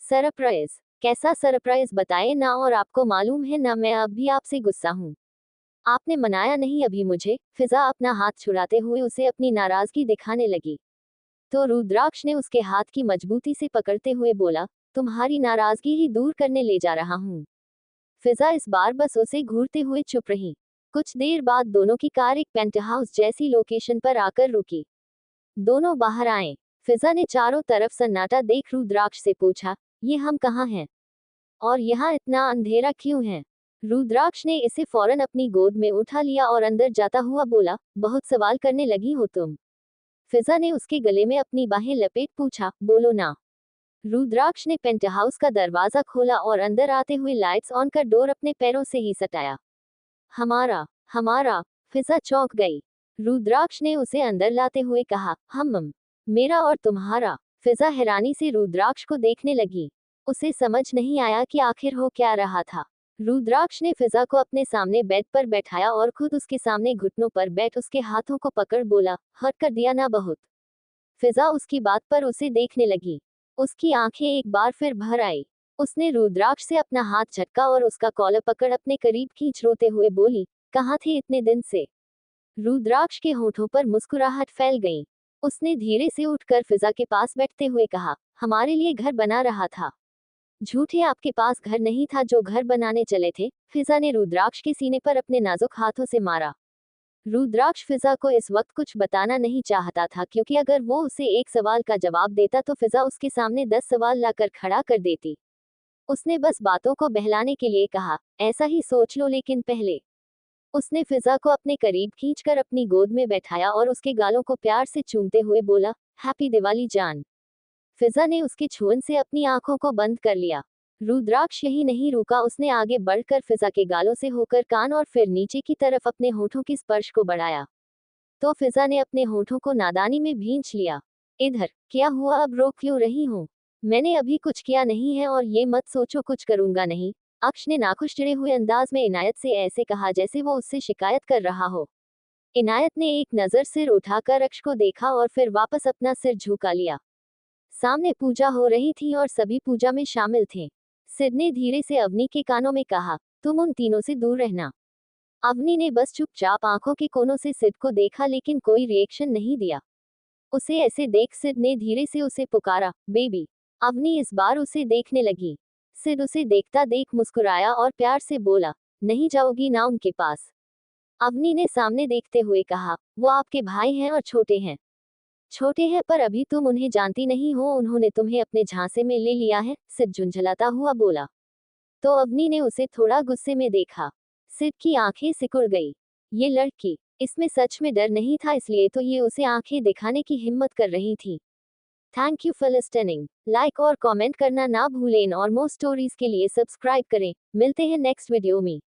सरप्राइज? कैसा सरप्राइज, बताए ना, और आपको मालूम है ना मैं अब भी आपसे गुस्सा हूँ। आपने मनाया नहीं अभी मुझे। फिजा अपना हाथ छुड़ाते हुए उसे अपनी नाराजगी दिखाने लगी। तो रुद्राक्ष ने उसके हाथ की मजबूती से पकड़ते हुए बोला, तुम्हारी नाराजगी ही दूर करने ले जा रहा हूँ। फिजा इस बार बस उसे घूरते हुए चुप रही। कुछ देर बाद दोनों की कार एक पेंटहाउस जैसी लोकेशन पर आकर रुकी। दोनों बाहर आए। फिजा ने चारों तरफ सन्नाटा देख रुद्राक्ष से पूछा, ये हम कहाँ हैं? और यहाँ इतना अंधेरा क्यों है? रुद्राक्ष ने इसे फौरन अपनी गोद में उठा लिया और अंदर जाता हुआ बोला, बहुत सवाल करने लगी हो तुम। फिजा ने उसके गले में अपनी बाहें लपेट पूछा, बोलो ना। रुद्राक्ष ने पेंटहाउस का दरवाजा खोला और अंदर आते हुए लाइट्स ऑन कर डोर अपने पैरों से ही सटाया। हमारा हमारा फिजा चौंक गई। रुद्राक्ष ने उसे अंदर लाते हुए कहा, हम मेरा और तुम्हारा। फिजा हैरानी से रुद्राक्ष को देखने लगी। उसे समझ नहीं आया कि आखिर हो क्या रहा था। रुद्राक्ष ने फिजा को अपने सामने बेड पर बैठाया और खुद उसके सामने घुटनों पर बैठ उसके हाथों को पकड़ बोला, हर्ट कर दिया ना बहुत? फिजा उसकी बात पर उसे देखने लगी। उसकी आंखें एक बार फिर भर आई। उसने रुद्राक्ष से अपना हाथ झटका और उसका कॉलर पकड़ अपने करीब खींच रोते हुए बोली, कहाँ थे इतने दिन से? रुद्राक्ष के होठों पर मुस्कुराहट फैल गई। उसने धीरे से उठकर फिजा के पास बैठते हुए कहा, हमारे लिए घर बना रहा था। झूठे, आपके पास घर नहीं था जो घर बनाने चले थे। फिजा ने रुद्राक्ष के सीने पर अपने नाजुक हाथों से मारा। रुद्राक्ष फिजा को इस वक्त कुछ बताना नहीं चाहता था, क्योंकि अगर वो उसे एक सवाल का जवाब देता तो फिजा उसके सामने 10 सवाल लाकर खड़ा कर देती। उसने बस बातों को बहलाने के लिए कहा, ऐसा ही सोच लो, लेकिन पहले। उसने फिजा को अपने करीब खींचकर अपनी गोद में बैठाया और उसके गालों को प्यार से चूमते हुए बोला, हैप्पी दिवाली जान। फिजा ने उसके छुअन से अपनी आंखों को बंद कर लिया। रुद्राक्ष यही नहीं रुका, उसने आगे बढ़कर फिजा के गालों से होकर कान और फिर नीचे की तरफ अपने होठों के स्पर्श को बढ़ाया। तो फिजा ने अपने होठों को नादानी में भींच लिया। इधर क्या हुआ, अब रो क्यों रही हूँ? मैंने अभी कुछ किया नहीं है और ये मत सोचो कुछ करूंगा नहीं। अक्ष ने नाखुश चिढ़े हुए अंदाज में इनायत से ऐसे कहा जैसे वो उससे शिकायत कर रहा हो। इनायत ने एक नजर सिर उठाकर अक्ष को देखा और फिर वापस अपना सिर झुका लिया। सामने पूजा हो रही थी और सभी पूजा में शामिल थे। सिड ने धीरे से अवनी के कानों में कहा, तुम उन तीनों से दूर रहना। अवनी ने बस चुपचाप आंखों के कोनों से सिड को देखा, लेकिन कोई रिएक्शन नहीं दिया। उसे ऐसे देख सिड ने धीरे से उसे पुकारा, बेबी। अवनी इस बार उसे देखने लगी। सिड उसे देखता देख मुस्कुराया और प्यार से बोला, नहीं जाओगी ना उनके पास? अवनी ने सामने देखते हुए कहा, वो आपके भाई हैं और छोटे हैं। छोटे हैं पर अभी तुम उन्हें जानती नहीं हो, उन्होंने तुम्हें अपने झांसे में ले लिया है, सिड झुंझलाता हुआ बोला। तो अवनी ने उसे थोड़ा गुस्से में देखा। सिड की आंखें सिकुड़ गई। ये लड़की, इसमें सच में डर नहीं था, इसलिए तो ये उसे आंखें दिखाने की हिम्मत कर रही थी। Thank you for listening. Like और कमेंट करना ना भूलें और मोर स्टोरीज के लिए सब्सक्राइब करें। मिलते हैं नेक्स्ट वीडियो में।